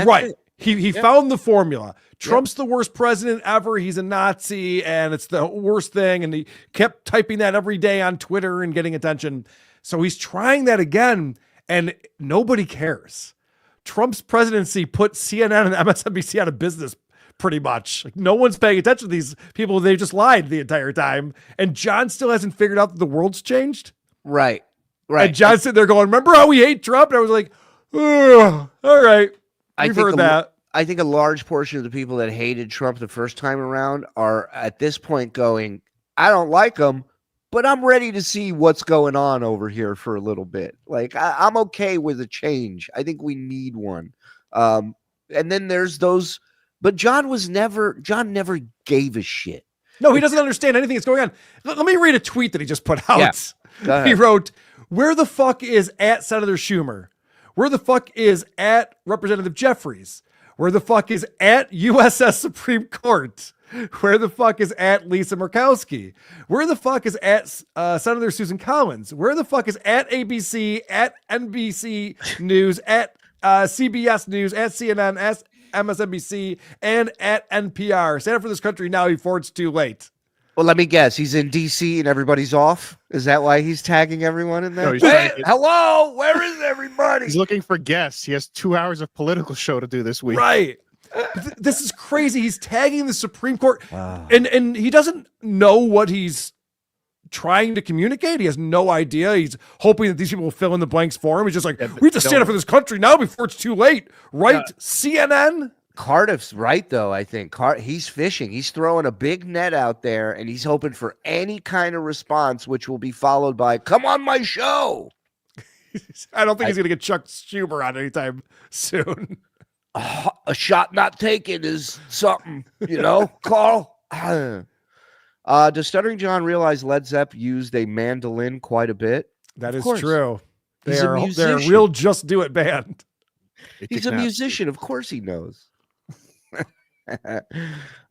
D: right.
A: it.
D: He found the formula. Trump's the worst president ever. He's a Nazi and it's the worst thing. And he kept typing that every day on Twitter and getting attention. So he's trying that again and nobody cares. Trump's presidency put CNN and MSNBC out of business pretty much. Like, no one's paying attention to these people. They just lied the entire time. And John still hasn't figured out that the world's changed.
A: Right.
D: And John's sitting there going, remember how we hate Trump? And I was like, all right. We've heard that.
A: I think a large portion of the people that hated Trump the first time around are at this point going, I don't like him, but I'm ready to see what's going on over here for a little bit. Like, I'm okay with a change. I think we need one. And then there's those, but John never gave a shit.
D: No, he doesn't understand anything that's going on. Let me read a tweet that he just put out.
A: Yeah.
D: He wrote, where the fuck is at Senator Schumer? Where the fuck is at Representative Jeffries? Where the fuck is at USS Supreme Court? Where the fuck is at Lisa Murkowski? Where the fuck is at Senator Susan Collins? Where the fuck is at ABC, at NBC News, at CBS News, at CNN, at MSNBC, and at NPR? Stand up for this country now before it's too late.
A: Well, let me guess. He's in D.C. and everybody's off? Is that why he's tagging everyone in there?
B: No,
A: hello, where is everybody?
B: He's looking for guests. He has 2 hours of political show to do this week.
D: Right. This is crazy. He's tagging the Supreme Court. Wow. And he doesn't know what he's trying to communicate. He has no idea. He's hoping that these people will fill in the blanks for him. He's just like, we have to stand up for this country now before it's too late. Right? CNN?
A: Cardiff's right, though, I think. He's fishing. He's throwing a big net out there, and he's hoping for any kind of response, which will be followed by, come on my show.
D: I don't think he's going to get Chuck Schumer on anytime soon.
A: A shot not taken is something, Karl. Does Stuttering John realize Led Zepp used a mandolin quite a bit?
D: That
A: Of
D: is
A: course.
D: true.
A: He's a
D: They're a
A: musician.
D: real Just Do It band.
A: He's a musician. Of course he knows.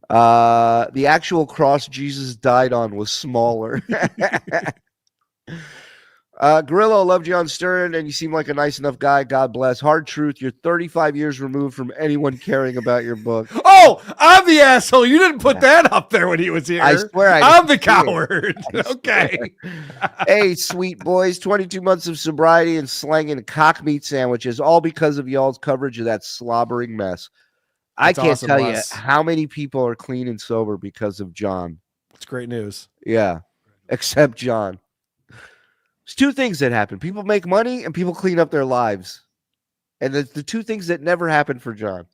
A: The actual cross Jesus died on was smaller. Grillo, loved you on Stern, and you seem like a nice enough guy. God bless. Hard truth, you're 35 years removed from anyone caring about your book.
D: Oh, I'm the asshole. You didn't put that up there when he was here.
A: I swear
D: I'm the coward. Okay.
A: Hey, sweet boys, 22 months of sobriety and slanging cock meat sandwiches, all because of y'all's coverage of that slobbering mess. I
D: That's
A: can't
D: awesome,
A: tell
D: Wes.
A: you how many people are clean and sober because of John.
D: It's great news.
A: Yeah, except John. There's two things that happen. People make money and people clean up their lives. And the two things that never happen for John.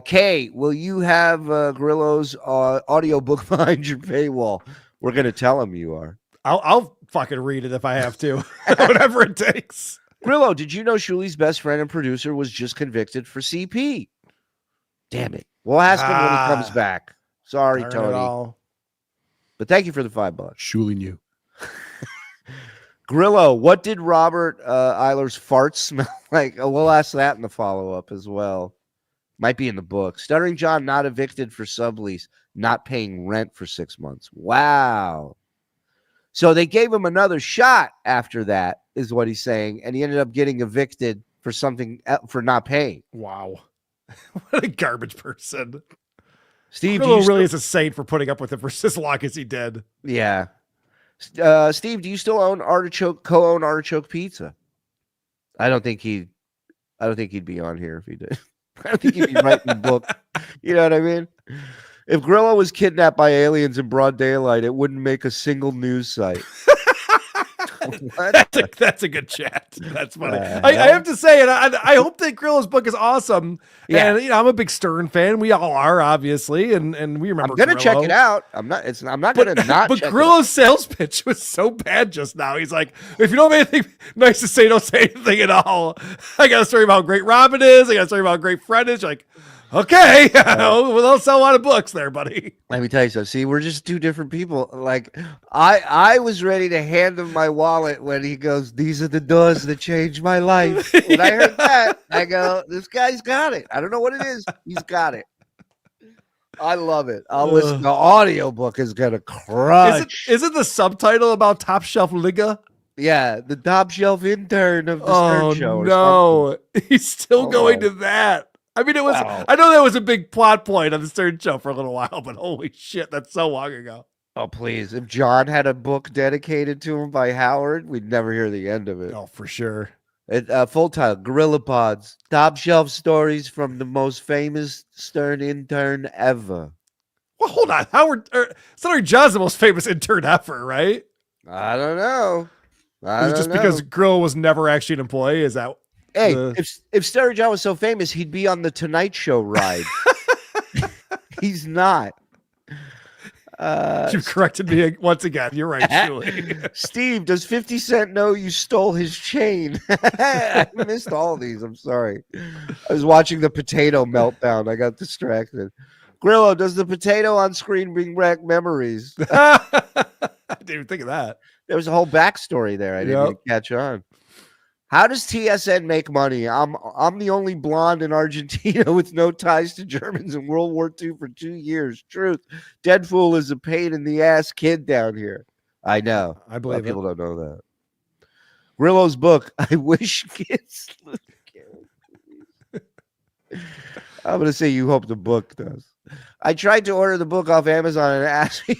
A: Kay, will you have Grillo's audiobook behind your paywall? We're going to tell him you are.
D: I'll fucking read it if I have to. Whatever it takes.
A: Grillo, did you know Shuli's best friend and producer was just convicted for CP? Damn it. We'll ask him when he comes back. Sorry,
D: Darn it
A: Tony.
D: all.
A: But thank you for the $5.
B: Shuli knew.
A: Grillo, what did Robert Eiler's farts smell like? Oh, we'll ask that in the follow-up as well. Might be in the book. Stuttering John not evicted for sublease, not paying rent for 6 months. Wow. So they gave him another shot after that, is what he's saying, and he ended up getting evicted for something for not paying.
D: Wow. What a garbage person.
A: Steve,
D: Grillo really is a saint for putting up with it for as long as he did.
A: Yeah. Steve, do you still own co-own Artichoke Pizza? I don't think he'd be on here if he did. I don't think he'd be writing a book. You know what I mean? If Grillo was kidnapped by aliens in broad daylight, it wouldn't make a single news site.
D: That's a good chat. That's funny. I have to say, and I hope that Grillo's book is awesome.
A: Yeah.
D: And I'm a big Stern fan. We all are, obviously, and we remember.
A: I'm gonna
D: Grillo.
A: check it out. I'm not gonna not.
D: But
A: check
D: Grillo's sales pitch was so bad just now. He's like, if you don't have anything nice to say, don't say anything at all. I got a story about how great Robin is. I got a story about how great Fred is. You're like, okay, we'll sell a lot of books there, buddy.
A: Let me tell you something. See, we're just two different people. Like, I was ready to hand him my wallet when he goes, "These are the doors that changed my life." When I heard that, I go, "This guy's got it. I don't know what it is. He's got it." I love it. I'll listen. The audiobook is gonna crush.
D: Is it the subtitle about Top Shelf Liga?
A: Yeah, the top shelf intern of the Stern Show.
D: No, he's still going to that. I mean, it was.
A: Wow.
D: I know that was a big plot point on the Stern Show for a little while, but holy shit, that's so long ago.
A: Oh, please. If John had a book dedicated to him by Howard, we'd never hear the end of it.
D: Oh, for sure.
A: Full title, Gorilla Pods, top shelf stories from the most famous Stern intern ever.
D: Well, hold on. Stuttering John's the most famous intern ever, right?
A: I don't know.
D: Is it just because Grillo was never actually an employee? Is that...
A: Hey, if Stuttering John was so famous, he'd be on the Tonight Show ride. He's not.
D: You've corrected me once again. You're right, Shuli.
A: Steve, does 50 Cent know you stole his chain? I missed all of these. I'm sorry. I was watching the potato meltdown. I got distracted. Grillo, does the potato on screen bring back memories?
D: I didn't even think of that.
A: There was a whole backstory there. I didn't even catch on. How does TSN make money? I'm the only blonde in Argentina with no ties to Germans in World War II for 2 years. Truth. Deadpool is a pain in the ass kid down here. I know.
D: I believe
A: people don't know that. Grillo's book. I wish kids. I'm gonna say you hope the book does. I tried to order the book off Amazon and asked me.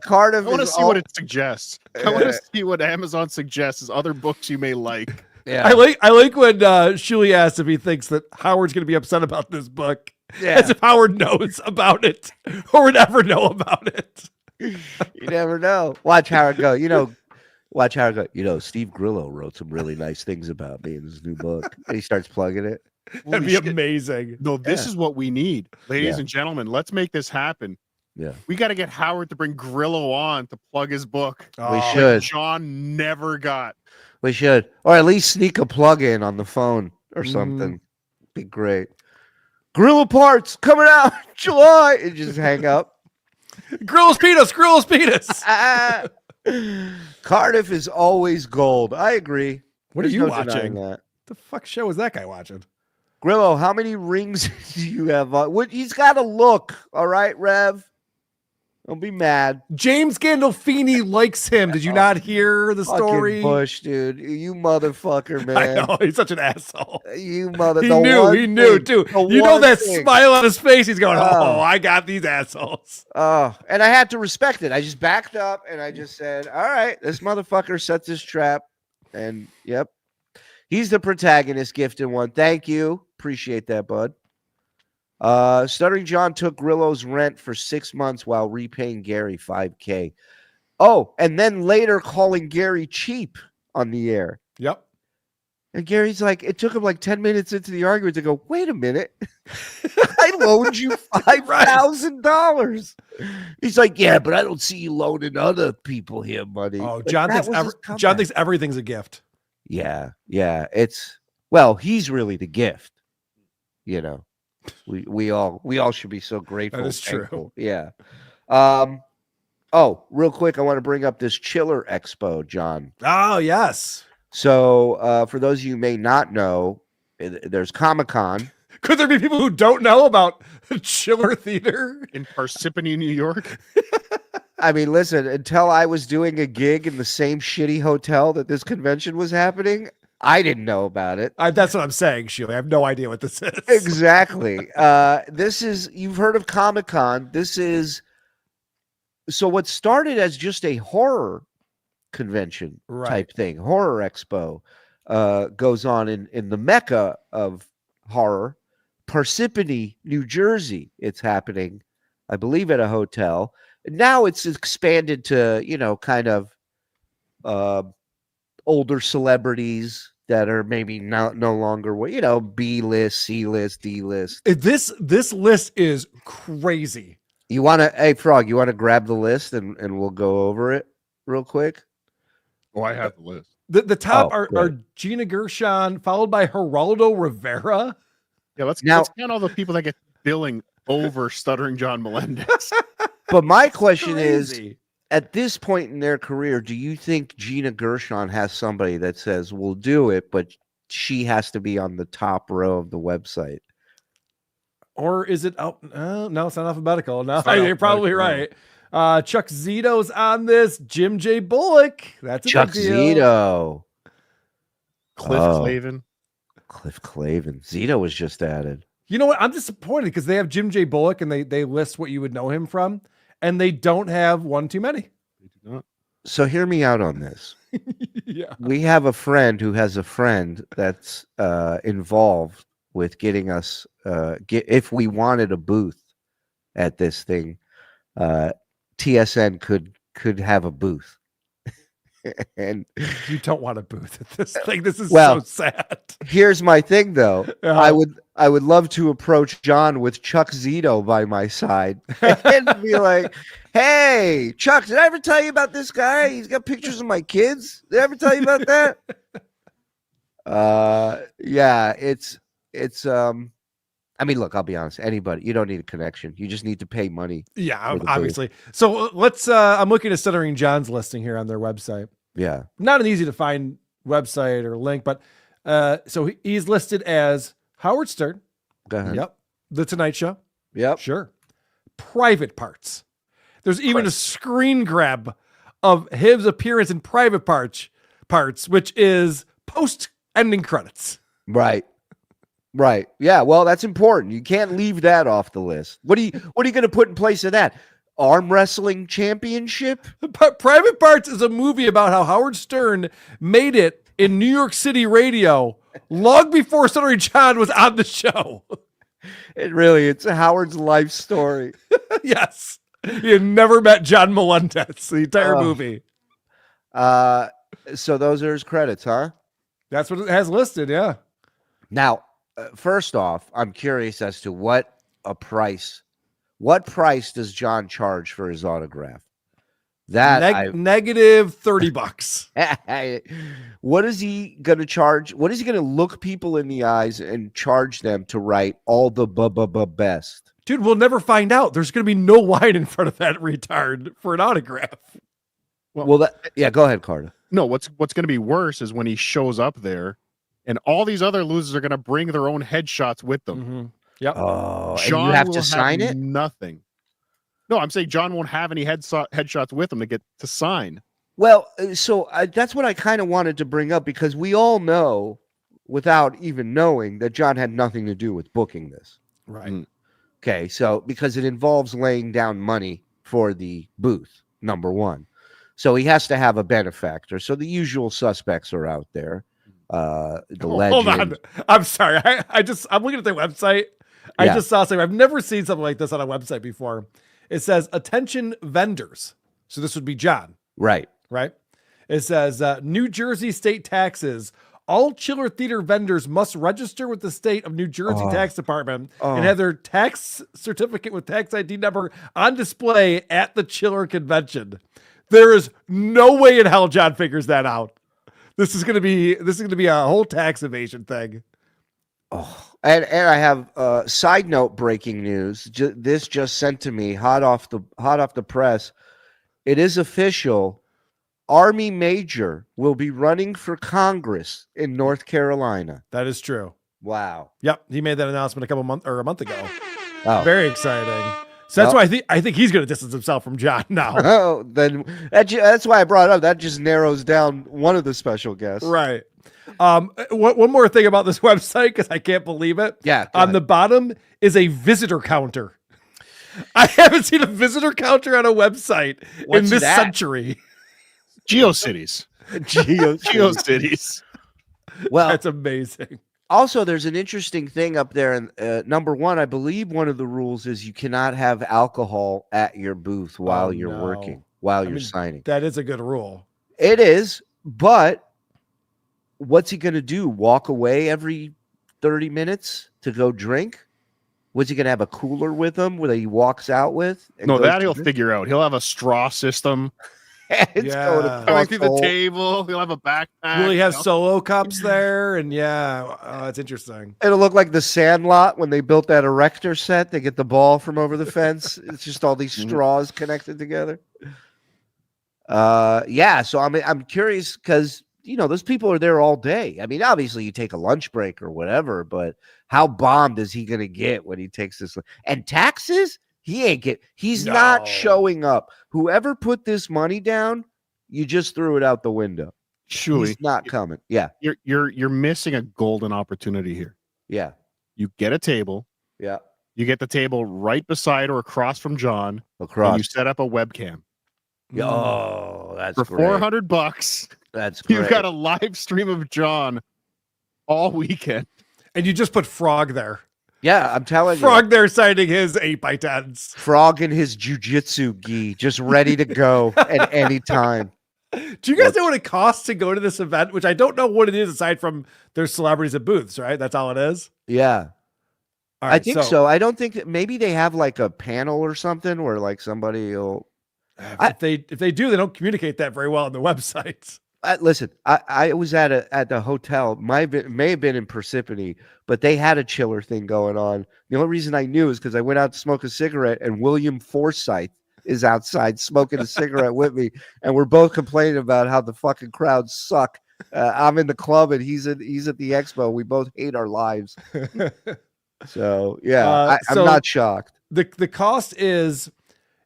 A: Cardiff.
B: I want to see what it suggests. I want to see what Amazon suggests as other books you may like.
A: Yeah.
D: I like when Shuli asks if he thinks that Howard's going to be upset about this book, as if Howard knows about it or would ever know about it.
A: You never know. Watch Howard go. Watch Howard go. Steve Grillo wrote some really nice things about me in his new book, and he starts plugging it.
D: That'd be amazing.
B: No, this is what we need, ladies and gentlemen. Let's make this happen.
A: Yeah,
B: we got to get Howard to bring Grillo on to plug his book.
A: We should.
B: John never got.
A: We should, or at least sneak a plug in on the phone or something. Be great. Gorilla Parts coming out July, and just hang up.
D: Grillo's penis.
A: Cardiff is always gold. I agree.
D: What
A: There's
D: are you
A: no denying
D: watching?
A: that.
D: The fuck show is that guy watching?
A: Grillo, how many rings do you have on? He's got to look. All right, Rev. Don't be mad.
D: James Gandolfini likes him. Did you not hear the story?
A: Fucking Bush, dude. You motherfucker, man.
D: I know. He's such an asshole.
A: You mother.
D: He knew too. You know that smile on his face. He's going, oh, I got these assholes.
A: Oh, and I had to respect it. I just backed up and I just said, all right, this motherfucker sets his trap. And yep, he's the protagonist, gifted one. Thank you. Appreciate that, bud. Stuttering John took Grillo's rent for 6 months while repaying Gary $5,000. Oh, and then later calling Gary cheap on the air.
D: Yep.
A: And Gary's like, it took him like 10 minutes into the argument to go, wait a minute. I loaned you $5,000. He's like, yeah, but I don't see you loaning other people here money.
D: Oh,
A: Like,
D: John
A: that
D: thinks
A: was his comeback.
D: John thinks everything's a gift.
A: Yeah. Well, he's really the gift. You know, we all should be so grateful.
D: That is true.
A: Thankful. Yeah. Oh, real quick, I want to bring up this Chiller Expo, John.
D: Oh, yes.
A: So, for those of you who may not know, there's Comic-Con.
D: Could there be people who don't know about Chiller Theater
B: in Parsippany, New York?
A: I mean, listen, until I was doing a gig in the same shitty hotel that this convention was happening, I didn't know about it.
D: That's what I'm saying, Shuli. I have no idea what this is.
A: Exactly. You've heard of Comic-Con. So what started as just a horror convention type thing, horror expo, goes on in the mecca of horror, Parsippany, New Jersey. It's happening, I believe, at a hotel. Now it's expanded to, kind of older celebrities that are maybe no longer, B-list, C-list, D-list.
D: This list is crazy.
A: You want to, hey, Frog, you want to grab the list and we'll go over it real quick?
B: Oh, I have the list.
D: The top are Gina Gershon, followed by Geraldo Rivera.
B: Yeah, let's count all the people that get billing over Stuttering John Melendez.
A: But my question is, at this point in their career, do you think Gina Gershon has somebody that says, we'll do it, but she has to be on the top row of the website?
D: Or is it no, it's not alphabetical. No, you're probably right. Chuck Zito's on this. Jim J. Bullock. That's a
A: Chuck
D: big deal.
A: Zito.
B: Cliff Clavin.
A: Cliff Clavin. Zito was just added.
D: You know what? I'm disappointed because they have Jim J. Bullock and they list what you would know him from, and they don't have one too many.
B: They do not.
A: So hear me out on this.
D: Yeah.
A: We have a friend who has a friend that's involved with getting us, if we wanted a booth at this thing, TSN could have a booth. And
D: you don't want a booth at this thing. This is so sad.
A: Here's my thing, though. I would love to approach John with Chuck Zito by my side and be like, "Hey, Chuck, did I ever tell you about this guy? He's got pictures of my kids. Did I ever tell you about that?" Yeah, it's. I mean, look, I'll be honest. Anybody, you don't need a connection. You just need to pay money.
D: Yeah, obviously. So let's. I'm looking at Stuttering John's listing here on their website.
A: Yeah,
D: not an easy to find website or link, but so he's listed as Howard Stern.
A: Go ahead.
D: Yep. The Tonight Show.
A: Yep.
D: Sure. Private Parts. There's even a screen grab of his appearance in Private Parts, which is post-ending credits.
A: Right. Yeah. Well, that's important. You can't leave that off the list. What are you going to put in place of that? Arm wrestling championship?
D: Private Parts is a movie about how Howard Stern made it in New York City radio long before Stuttering John was on the show.
A: It's Howard's life story.
D: Yes. He had never met John Melendez, the entire movie.
A: So those are his credits, huh?
D: That's what it has listed, yeah.
A: Now, first off, I'm curious as to what price does John charge for his autograph? That
D: negative $30.
A: What is he going to charge? What is he going to look people in the eyes and charge them to write all the best?
D: Dude, we'll never find out. There's going to be no line in front of that retard for an autograph.
A: Well, go ahead, Carter.
B: No, what's going to be worse is when he shows up there and all these other losers are going to bring their own headshots with them.
D: Mm-hmm. Yep.
A: Oh,
B: John
A: and you have
B: will
A: to sign it?
B: Nothing. No, I'm saying John won't have any headshots with him to get to sign.
A: Well, so that's what I kind of wanted to bring up, because we all know, without even knowing, that John had nothing to do with booking this.
D: Right.
A: Okay, so because it involves laying down money for the booth, number one. So he has to have a benefactor. So the usual suspects are out there. The legend.
D: Hold on. I'm sorry. I'm looking at their website. I just saw something. I've never seen something like this on a website before. It says, attention vendors. So this would be John.
A: Right.
D: It says, New Jersey state taxes. All Chiller Theater vendors must register with the state of New Jersey Tax Department and have their tax certificate with tax ID number on display at the Chiller convention. There is no way in hell John figures that out. This is gonna be a whole tax evasion thing.
A: Oh, and I have side note breaking news. This just sent to me hot off the press. It is official. Army Major will be running for Congress in North Carolina.
D: That is true.
A: Wow.
D: Yep, he made that announcement a month ago.
A: Oh.
D: Very exciting. So that's why I think he's going to distance himself from John now.
A: Oh, then that's why I brought it up. That just narrows down one of the special guests.
D: Right. One more thing about this website, because I can't believe it.
A: Yeah.
D: On the bottom is a visitor counter. I haven't seen a visitor counter on a website in this century.
B: GeoCities. GeoCities.
A: Well,
D: that's amazing.
A: Also, there's an interesting thing up there. And number one, I believe one of the rules is you cannot have alcohol at your booth while you're working, while you're signing.
D: That is a good rule.
A: It is, but what's he going to do? Walk away every 30 minutes to go drink? Was he going to have a cooler with him where he walks out with?
B: No, that he'll figure out. He'll have a straw system. Going through the table. He'll have a backpack.
D: Will he have solo cups there? And it's interesting.
A: It'll look like the Sandlot when they built that erector set. They get the ball from over the fence. It's just all these straws connected together. So I'm curious because those people are there all day. I mean, obviously you take a lunch break or whatever, but how bombed is he going to get when he takes this? And taxes? He's not showing up. Whoever put this money down, you just threw it out the window.
B: Shuli,
A: he's not coming. Yeah.
B: You're missing a golden opportunity here.
A: Yeah.
B: You get a table.
A: Yeah.
B: You get the table right beside or across from John.
A: And
B: you set up a webcam.
A: Oh, that's
B: for
A: great.
B: $400.
A: That's great.
B: You've got a live stream of John all weekend.
D: And you just put Frog there.
A: Yeah, I'm telling you.
D: Frog there signing his 8x10s.
A: Frog in his jujitsu gi, just ready to go at any time.
D: Do you guys know what it costs to go to this event? Which I don't know what it is aside from there's celebrities at booths, right? That's all it is?
A: Yeah.
D: Right,
A: I think so. I don't think maybe they have like a panel or something where like somebody will.
D: If they do, they don't communicate that very well on the websites.
A: Listen, I was at the hotel. May have been in Parsippany, but they had a chiller thing going on. The only reason I knew is because I went out to smoke a cigarette, and William Forsythe is outside smoking a cigarette with me, and we're both complaining about how the fucking crowds suck. I'm in the club, and he's at the expo. We both hate our lives. So yeah, I'm not shocked.
D: The cost is,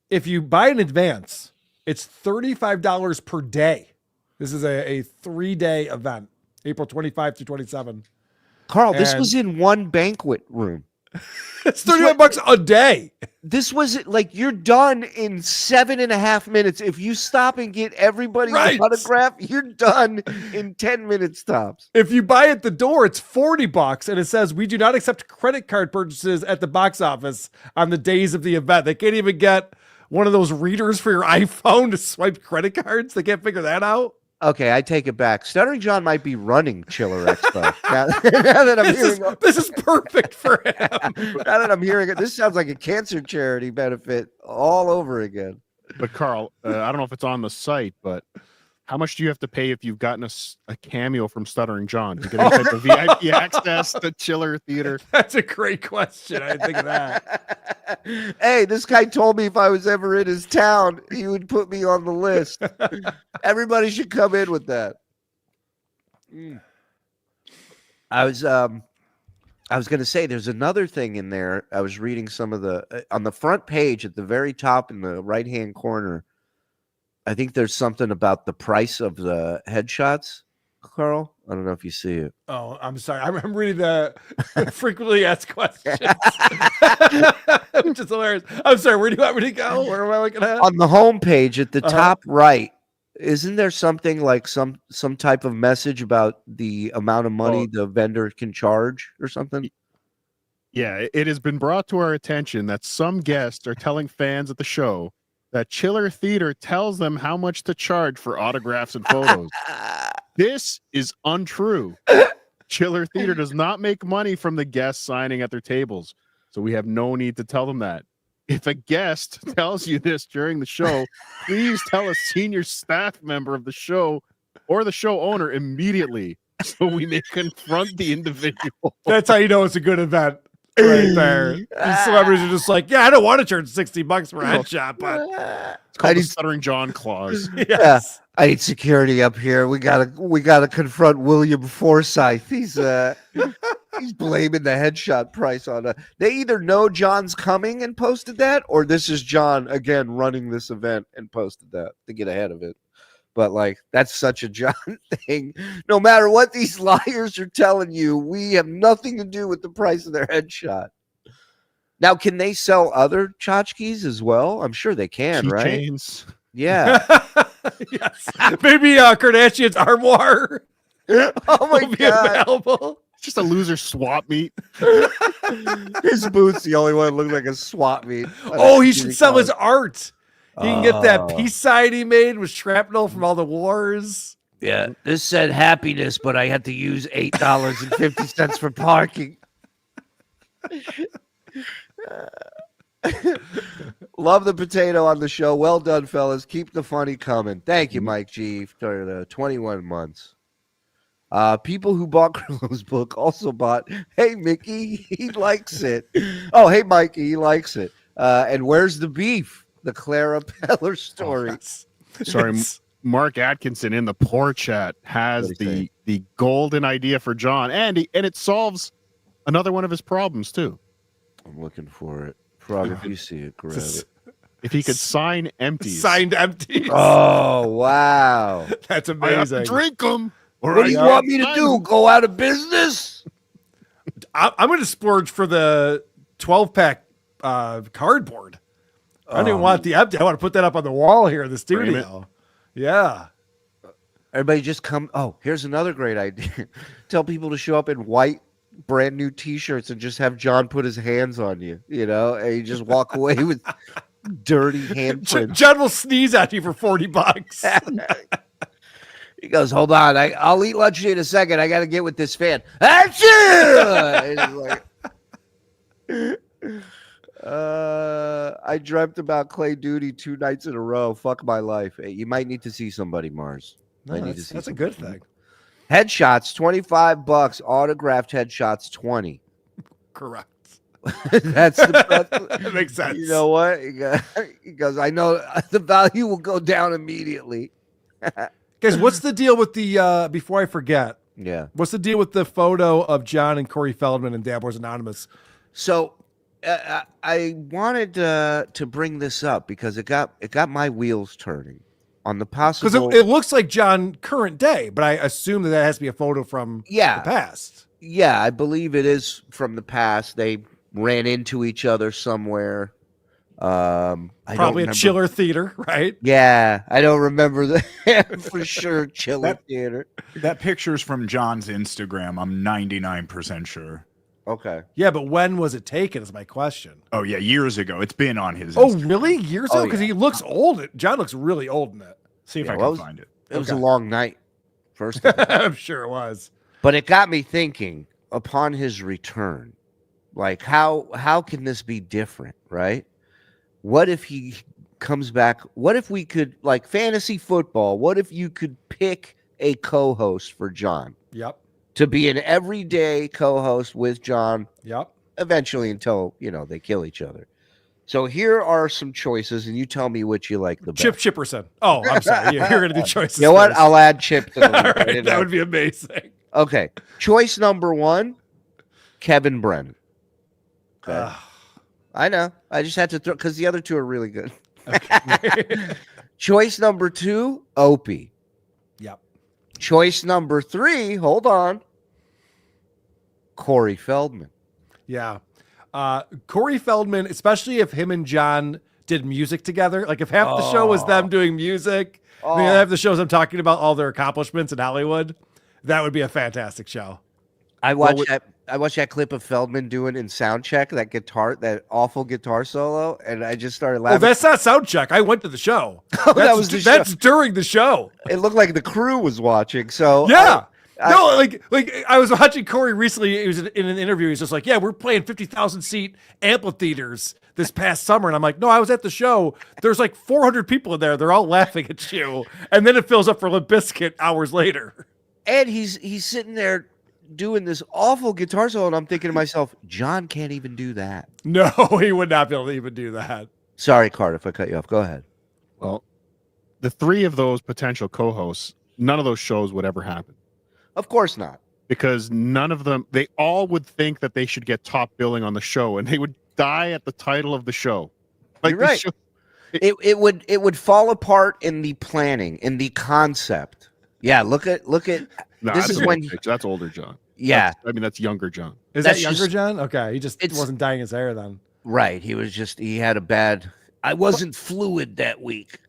D: if you buy in advance, it's $35 per day. This is a 3-day event, April 25 through 27.
A: Karl, this was in one banquet room.
D: It's $35 a day.
A: This was like you're done in 7.5 minutes. If you stop and get everybody's autograph, you're done in 10 minutes tops.
D: If you buy at the door, it's $40, and it says we do not accept credit card purchases at the box office on the days of the event. They can't even get one of those readers for your iPhone to swipe credit cards. They can't figure that out.
A: Okay, I take it back. Stuttering John might be running Chiller Expo. now that I'm hearing
D: this is perfect for him.
A: Now that I'm hearing it, this sounds like a cancer charity benefit all over again.
B: But Karl, I don't know if it's on the site, but how much do you have to pay if you've gotten a cameo from Stuttering John to get any type of VIP access to Chiller Theater?
D: That's a great question. I didn't think of that.
A: Hey, this guy told me if I was ever in his town, he would put me on the list. Everybody should come in with that. I was going to say there's another thing in there. I was reading some of the on the front page at the very top in the right-hand corner. I think there's something about the price of the headshots, Karl. I don't know if you see it.
D: Oh, I'm sorry. I'm reading the frequently asked questions, which is hilarious. I'm sorry. Where do you want me to go? Where am I looking at?
A: On the home page at the top right, isn't there something like some type of message about the amount of money the vendor can charge or something?
B: Yeah, it has been brought to our attention that some guests are telling fans at the show that Chiller Theater tells them how much to charge for autographs and photos. This is untrue. Chiller Theater does not make money from the guests signing at their tables, so we have no need to tell them that. If a guest tells you this during the show, please tell a senior staff member of the show or the show owner immediately so we may confront the individual.
D: That's how you know it's a good event. Right there. These celebrities are just like, yeah, I don't want to charge $60 for a headshot, but
B: it's called the Stuttering John clause.
D: yes.
A: Yeah, I need security up here. We gotta confront William Forsythe. He's blaming the headshot price on they either know John's coming and posted that, or this is John again running this event and posted that to get ahead of it. But like, that's such a John thing. No matter what these liars are telling you, we have nothing to do with the price of their headshot. Now, can they sell other tchotchkes as well? I'm sure they can, right?
B: Chains.
A: Yeah.
D: Yes. Maybe Kardashian's armoire.
A: Oh my God.
D: Available.
B: It's just a loser swap meet.
A: His booth's the only one that looks like a swap meet.
D: Oh, he should sell his art. He can get that peace sign he made with shrapnel from all the wars.
A: Yeah, this said happiness, but I had to use $8.50 for parking. Love the potato on the show. Well done, fellas. Keep the funny coming. Thank you, Mike G, for the 21 months. People who bought Grillo's book also bought, hey, Mickey, he likes it. Oh, hey, Mikey, he likes it. And where's the beef? The Clara Peller story.
B: Sorry, Mark Atkinson in the poor chat has the golden idea for John, and it solves another one of his problems too.
A: I'm looking for it. Frog, if you see it, grab it.
B: If he could sign empties.
D: Signed empties.
A: Oh, wow.
D: That's
B: I have to
D: amazing.
B: drink them.
A: What do you want me to do? Go out of business?
D: I'm going to splurge for the 12-pack cardboard. I don't even want the empty. I want to put that up on the wall here in the studio. Yeah.
A: Everybody just come. Oh, here's another great idea. Tell people to show up in white, brand new T-shirts and just have John put his hands on you, and you just walk away with dirty handprints.
D: John will sneeze at you for $40.
A: He goes, hold on. I'll eat lunch in a second. I got to get with this fan. Achoo! I dreamt about Clay Duty 2 nights in a row. Fuck my life. Hey, you might need to see somebody, Mars.
D: No, that's a good thing.
A: Headshots, $25. Autographed headshots, $20.
D: Correct.
A: That's
D: that makes sense.
A: You know what? He goes, I know the value will go down immediately.
D: Guys, what's the deal with the, before I forget,
A: Yeah.
D: what's the deal with the photo of John and Corey Feldman and Dabbleverse Anonymous?
A: So I wanted to bring this up because it got my wheels turning on the possible.
D: Because it looks like John current day, but I assume that has to be a photo from the past.
A: Yeah, I believe it is from the past. They ran into each other somewhere.
D: Probably a Chiller Theater, right?
A: Yeah, I don't remember that for sure. Chiller Theater.
H: That picture's from John's Instagram. I'm 99% sure.
A: Okay.
D: Yeah, but when was it taken is my question.
H: Oh, yeah, years ago. It's been on his
D: Oh,
H: Instagram.
D: really? Years ago? Because he looks old. John looks really old in that.
H: See if I can find it.
A: It was a long night, first of all.
D: I'm sure it was.
A: But it got me thinking upon his return, like how can this be different, right? What if he comes back. What if we could, like fantasy football, what if you could pick a co-host for John?
D: Yep.
A: To be an everyday co-host with John.
D: Yep.
A: Eventually until, they kill each other. So here are some choices, and you tell me which you like the best.
D: Chip Chipperson. Oh, I'm sorry. You're going to do choices.
A: You know what?
D: first.
A: I'll add Chip to the list.
D: All right, that would be amazing.
A: Okay. Choice number 1, Kevin Brennan. Okay. I know. I just had to throw, because the other two are really good.
D: Okay.
A: Choice number 2, Opie.
D: Yep.
A: Choice number 3, hold on, Corey Feldman.
D: Yeah. Corey Feldman, especially if him and John did music together, like if half the show was them doing music, and the other half of the shows I'm talking about all their accomplishments in Hollywood, that would be a fantastic show.
A: I watched that clip of Feldman doing in Soundcheck, that awful guitar solo, and I just started laughing.
D: Oh, that's not Soundcheck. I went to the show. That's during the show.
A: It looked like the crew was watching. So
D: yeah. I was watching Corey recently. He was in an interview. He's just like, yeah, we're playing 50,000 seat amphitheaters this past summer. And I'm like, no, I was at the show. There's like 400 people in there. They're all laughing at you. And then it fills up for Limp Bizkit hours later.
A: And he's sitting there doing this awful guitar solo. And I'm thinking to myself, John can't even do that.
D: No, he would not be able to even do that.
A: Sorry, Cardiff, I cut you off. Go ahead.
B: Well, the 3 of those potential co-hosts, none of those shows would ever happen.
A: Of course not.
B: Because none of them, they all would think that they should get top billing on the show, and they would die at the title of the show.
A: You're right. It would fall apart in the planning, in the concept. Yeah, look at.
B: No,
A: this is when
B: that's older John.
A: Yeah,
B: that's younger John.
D: Is that younger John? Okay, he just wasn't dyeing his hair then.
A: Right, he had a bad. I wasn't fluid that week.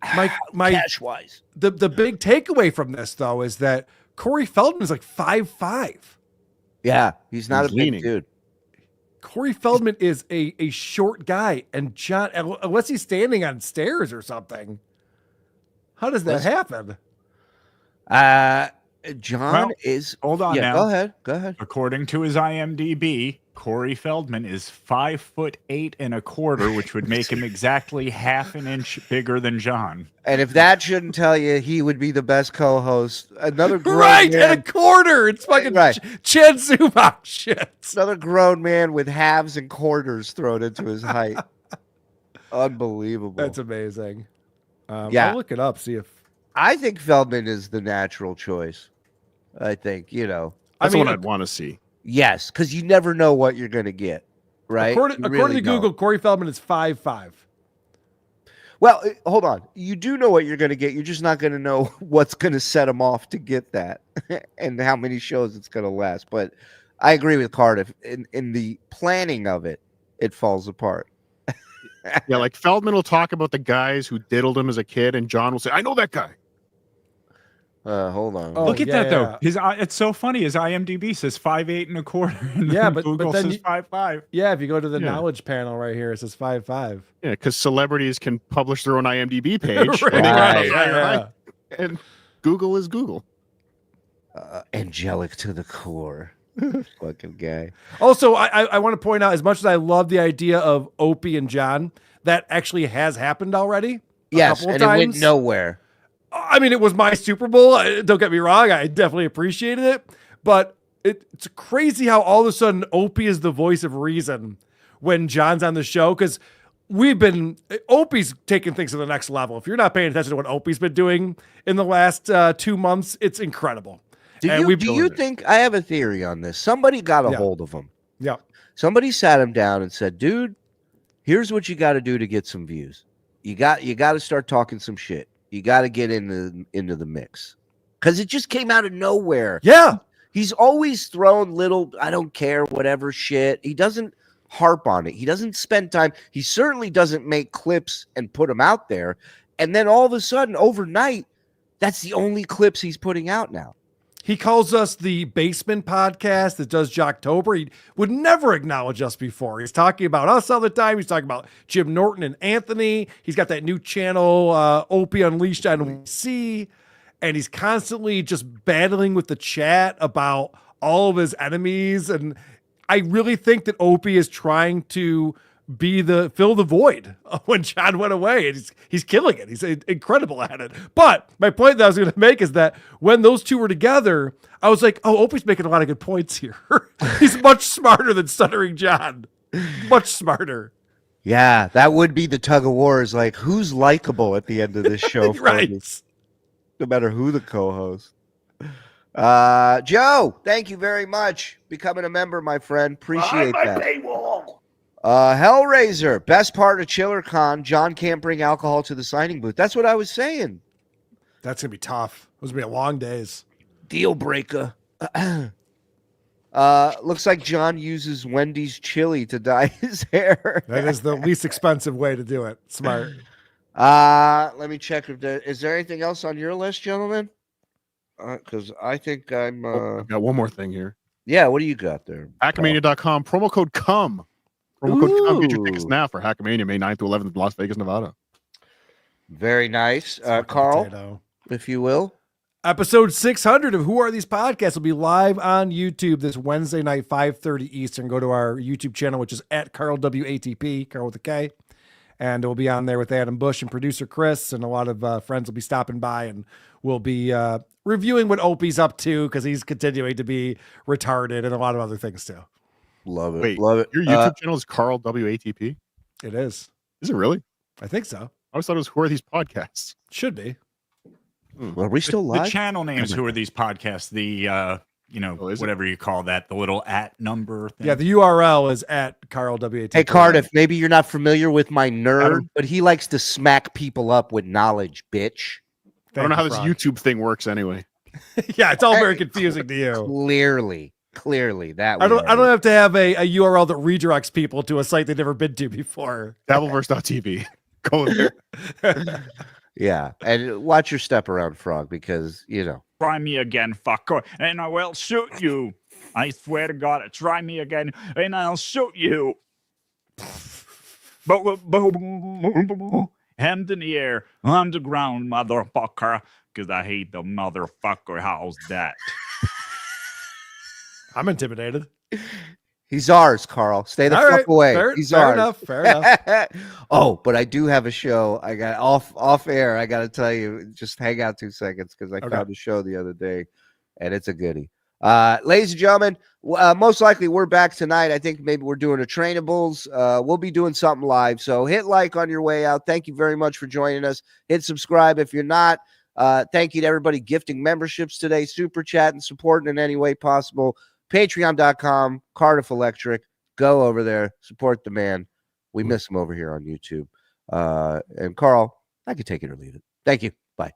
D: My
A: cash wise.
D: The big takeaway from this though is that Corey Feldman is like 5'5".
A: Yeah, he's not a big dude.
D: Corey Feldman is a short guy, and John, unless he's standing on stairs or something. How does that happen?
A: John is.
H: Hold on now.
A: Go ahead.
H: According to his IMDb, Corey Feldman is 5'8 1/4, which would make him exactly half an inch bigger than John.
A: And if that shouldn't tell you, he would be the best co-host. Another grown
D: right
A: man,
D: and 1/4. It's fucking
A: right.
D: Chen Zubak shit.
A: Another grown man with halves and quarters thrown into his height. Unbelievable.
D: That's amazing.
A: Yeah,
D: I'll look it up. See if
A: I think Feldman is the natural choice. I think
B: That's what I'd want to see.
A: Yes, because you never know what you're going to get, right?
D: According to Google, Corey Feldman is 5'5".
A: Well, hold on. You do know what you're going to get. You're just not going to know what's going to set him off to get that and how many shows it's going to last. But I agree with Cardiff. In the planning of it, it falls apart.
B: Yeah, like Feldman will talk about the guys who diddled him as a kid, and John will say, I know that guy.
A: Hold on.
H: Look at that though. It's so funny. His IMDb says 5'8 1/4. And
D: yeah,
H: but
D: Google
H: says 5'5".
D: Yeah, if you go to the knowledge panel right here, it says 5'5".
B: Yeah, because celebrities can publish their own IMDb page.
A: Right.
B: And Google is Google.
A: Angelic to the core. Fucking guy.
D: Also, I want to point out, as much as I love the idea of Opie and John, that actually has happened already.
A: Yes, and
D: times.
A: It went nowhere.
D: I mean, it was my Super Bowl. Don't get me wrong. I definitely appreciated it. But it's crazy how all of a sudden Opie is the voice of reason when John's on the show. Because Opie's taking things to the next level. If you're not paying attention to what Opie's been doing in the last 2 months, it's incredible.
A: Do you think, I have a theory on this. Somebody got a hold of him.
D: Yeah.
A: Somebody sat him down and said, dude, here's what you got to do to get some views. You got to start talking some shit. You got to get into the mix, because it just came out of nowhere.
D: Yeah,
A: he's always thrown little I don't care whatever shit. He doesn't harp on it. He doesn't spend time. He certainly doesn't make clips and put them out there. And then all of a sudden, overnight, that's the only clips he's putting out now.
D: He calls us the Basement Podcast that does Jocktober. He would never acknowledge us before. He's talking about us all the time. He's talking about Jim Norton and Anthony. He's got that new channel, Opie Unleashed on WC. And he's constantly just battling with the chat about all of his enemies. And I really think that Opie is trying to be fill the void when John went away, and he's killing it. He's incredible at it. But my point that I was going to make is that when those two were together, I was like, oh, Opie's making a lot of good points here. He's much smarter than Stuttering John. Much smarter.
A: Yeah, that would be the tug of war. Is like, who's likable at the end of this show?
D: Right.
A: No matter who the co-host. Joe, thank you very much. Becoming a member, my friend. Appreciate
C: Behind my
A: that.
C: paywall.
A: Hellraiser, best part of ChillerCon. John can't bring alcohol to the signing booth. That's what I was saying.
D: That's going to be tough. Those will be long days.
A: Deal breaker. Looks like John uses Wendy's chili to dye his hair.
D: That is the least expensive way to do it. Smart.
A: Let me check if is there anything else on your list, gentlemen? Because I think I'm.
B: I've got one more thing here.
A: Yeah, what do you got there?
B: Hackmania.com, promo code CUM. Promo code CUM. Get your tickets now for Hackmania, May 9th to 11th in Las Vegas, Nevada.
A: Very nice. Karl, if you will.
D: Episode 600 of Who Are These Podcasts will be live on YouTube this Wednesday night, 5:30 Eastern. Go to our YouTube channel, which is at Karl WATP, Karl with a K. And we'll be on there with Adam Bush and producer Chris, and a lot of friends will be stopping by, and we'll be reviewing what Opie's up to, because he's continuing to be retarded, and a lot of other things too.
A: Love it.
B: Wait,
A: love it.
B: Your YouTube channel is Karl WATP?
D: It is.
B: Is it really?
D: I think so.
B: I always thought it was Who Are These Podcasts?
D: Should be.
A: Are we still live?
H: The channel names, Who Are These Podcasts? The, whatever you call that, the little @ number thing.
D: Yeah, the URL is at Karl WATP.
A: Hey, Cardiff, maybe you're not familiar with my nerd, but he likes to smack people up with knowledge, bitch.
B: I don't know how this YouTube thing works anyway.
D: Yeah, it's all very confusing to you.
A: Clearly, that
D: I don't have to have a URL that redirects people to a site they've never been to before.
B: Dabbleverse.tv. Go there.
A: Yeah, and watch your step around, Frog, because
H: Try me again, fucker, and I will shoot you. I swear to God, try me again, and I'll shoot you. Hand in the air, on the ground, motherfucker, because I hate the motherfucker. How's that?
D: I'm intimidated.
A: He's ours, Karl. Stay the fuck away. He's ours.
D: Fair enough.
A: Oh, but I do have a show. I got off air. I got to tell you, just hang out 2 seconds, because I found a show the other day, and it's a goodie. Ladies and gentlemen, most likely we're back tonight. I think maybe we're doing a Trainables. We'll be doing something live. So hit like on your way out. Thank you very much for joining us. Hit subscribe if you're not. Thank you to everybody gifting memberships today, super chat, and supporting in any way possible. Patreon.com, Cardiff Electric. Go over there, support the man. We miss him over here on YouTube. And Karl, I could take it or leave it. Thank you. Bye.